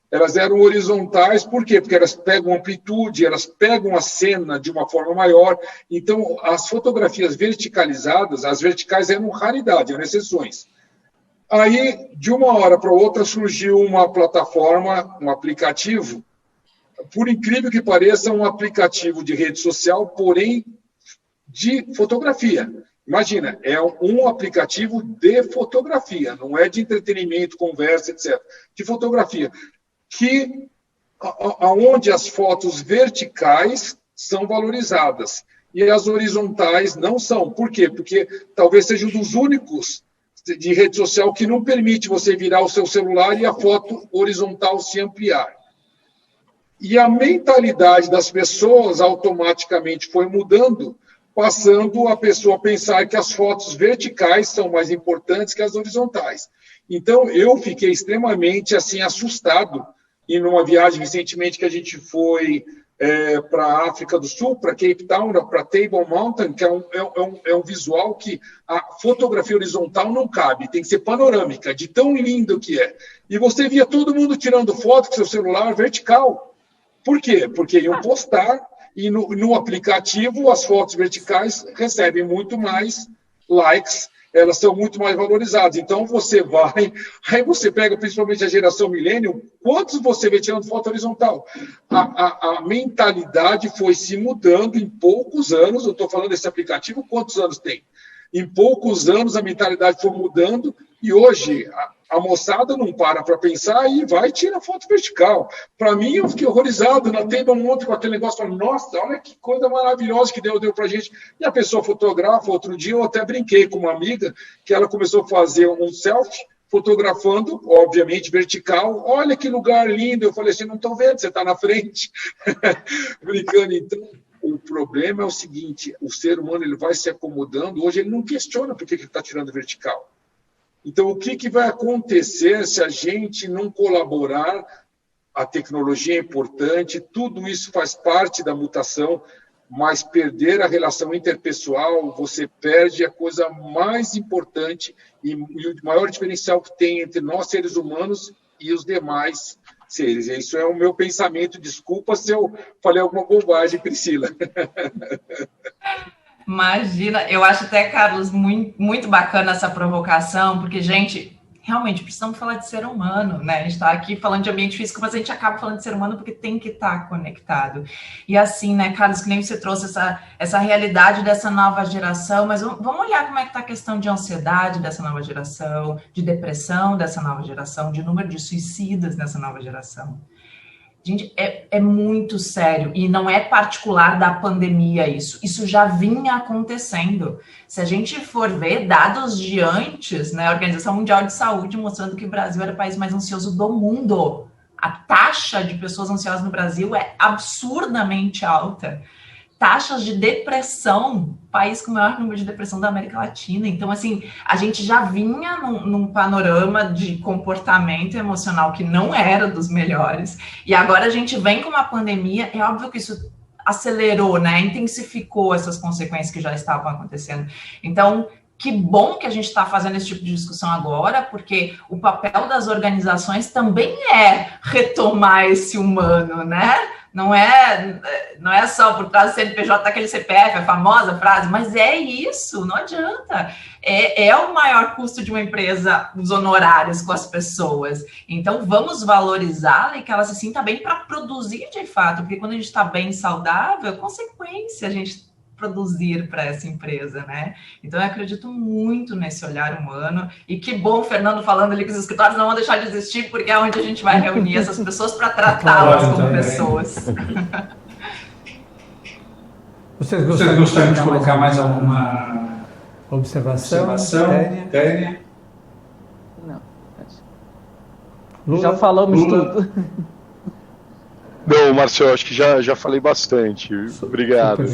Elas eram horizontais, por quê? Porque elas pegam amplitude, elas pegam a cena de uma forma maior. Então, as fotografias verticalizadas, as verticais eram raridade, eram exceções. Aí, de uma hora para outra, surgiu uma plataforma, um aplicativo, por incrível que pareça, um aplicativo de rede social, porém de fotografia. Imagina, é um aplicativo de fotografia, não é de entretenimento, conversa, etc. De fotografia. Onde as fotos verticais são valorizadas e as horizontais não são. Por quê? Porque talvez seja um dos únicos de rede social que não permite você virar o seu celular e a foto horizontal se ampliar. E a mentalidade das pessoas automaticamente foi mudando, passando a pessoa a pensar que as fotos verticais são mais importantes que as horizontais. Então, eu fiquei extremamente assim, assustado. E numa viagem recentemente que a gente foi para a África do Sul, para Cape Town, para Table Mountain, que é um visual que a fotografia horizontal não cabe, tem que ser panorâmica, de tão lindo que é. E você via todo mundo tirando foto com seu celular vertical. Por quê? Porque iam postar e no aplicativo as fotos verticais recebem muito mais likes, elas são muito mais valorizadas. Então, você vai, aí você pega principalmente a geração millennial, quantos você vê tirando foto horizontal? A mentalidade foi se mudando em poucos anos, eu estou falando desse aplicativo, quantos anos tem? Em poucos anos a mentalidade foi mudando e hoje a moçada não para pensar e vai e tira foto vertical. Para mim, eu fiquei horrorizado, na Table Mountain com aquele negócio, falando, nossa, olha que coisa maravilhosa que deu para a gente. E a pessoa fotografa. Outro dia eu até brinquei com uma amiga que ela começou a fazer um selfie, fotografando, obviamente, vertical. Olha que lugar lindo. Eu falei assim, não estou vendo, você está na frente. Brincando, então. O problema é o seguinte, o ser humano ele vai se acomodando, hoje ele não questiona por que ele está tirando vertical. Então, o que vai acontecer se a gente não colaborar? A tecnologia é importante, tudo isso faz parte da mutação, mas perder a relação interpessoal, você perde a coisa mais importante e o maior diferencial que tem entre nós, seres humanos, e os demais seres. Isso é o meu pensamento. Desculpa se eu falei alguma bobagem, Priscila. Imagina, eu acho até, Carlos, muito, muito bacana essa provocação, porque, gente, realmente precisamos falar de ser humano, né? A gente está aqui falando de ambiente físico, mas a gente acaba falando de ser humano porque tem que estar conectado. E assim, né, Carlos, que nem você trouxe essa realidade dessa nova geração, mas vamos olhar como é que está a questão de ansiedade dessa nova geração, de depressão dessa nova geração, de número de suicidas nessa nova geração. Gente, é muito sério e não é particular da pandemia isso já vinha acontecendo. Se a gente for ver dados de antes, né, a Organização Mundial de Saúde mostrando que o Brasil era o país mais ansioso do mundo. A taxa de pessoas ansiosas no Brasil é absurdamente alta. Taxas de depressão, país com o maior número de depressão da América Latina. Então, assim, a gente já vinha num panorama de comportamento emocional que não era dos melhores. E agora a gente vem com uma pandemia, é óbvio que isso acelerou, né? Intensificou essas consequências que já estavam acontecendo. Então, que bom que a gente está fazendo esse tipo de discussão agora, porque o papel das organizações também é retomar esse humano, né? Não é só por trás do CNPJ aquele CPF, a famosa frase, mas é isso, não adianta. É o maior custo de uma empresa, os honorários com as pessoas. Então, vamos valorizá-la e que ela se sinta bem para produzir de fato, porque quando a gente está bem saudável, é consequência a gente produzir para essa empresa, né? Então, eu acredito muito nesse olhar humano e que bom, Fernando, falando ali que os escritórios não vão deixar de existir, porque é onde a gente vai reunir essas pessoas para tratá-las como pessoas. Vocês gostariam de colocar mais alguma observação? Tânia? Não. Lula? Já falamos tudo. Não, Marcelo, acho que já falei bastante. Obrigado.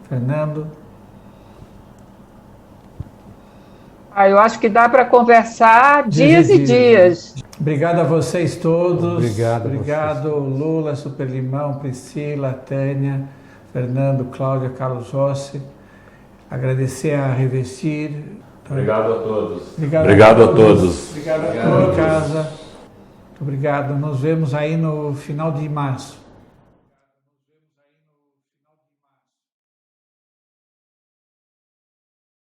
Fernando? Eu acho que dá para conversar dias e dias. Obrigado a vocês todos. Obrigado Lula, Super Limão, Priscila, Tânia, Fernando, Cláudia, Carlos Rossi. Agradecer a Revestir. Obrigado a todos. Obrigado a todos. Obrigado a Obrigado a todos. Casa. Muito obrigado. Nos vemos aí no final de março.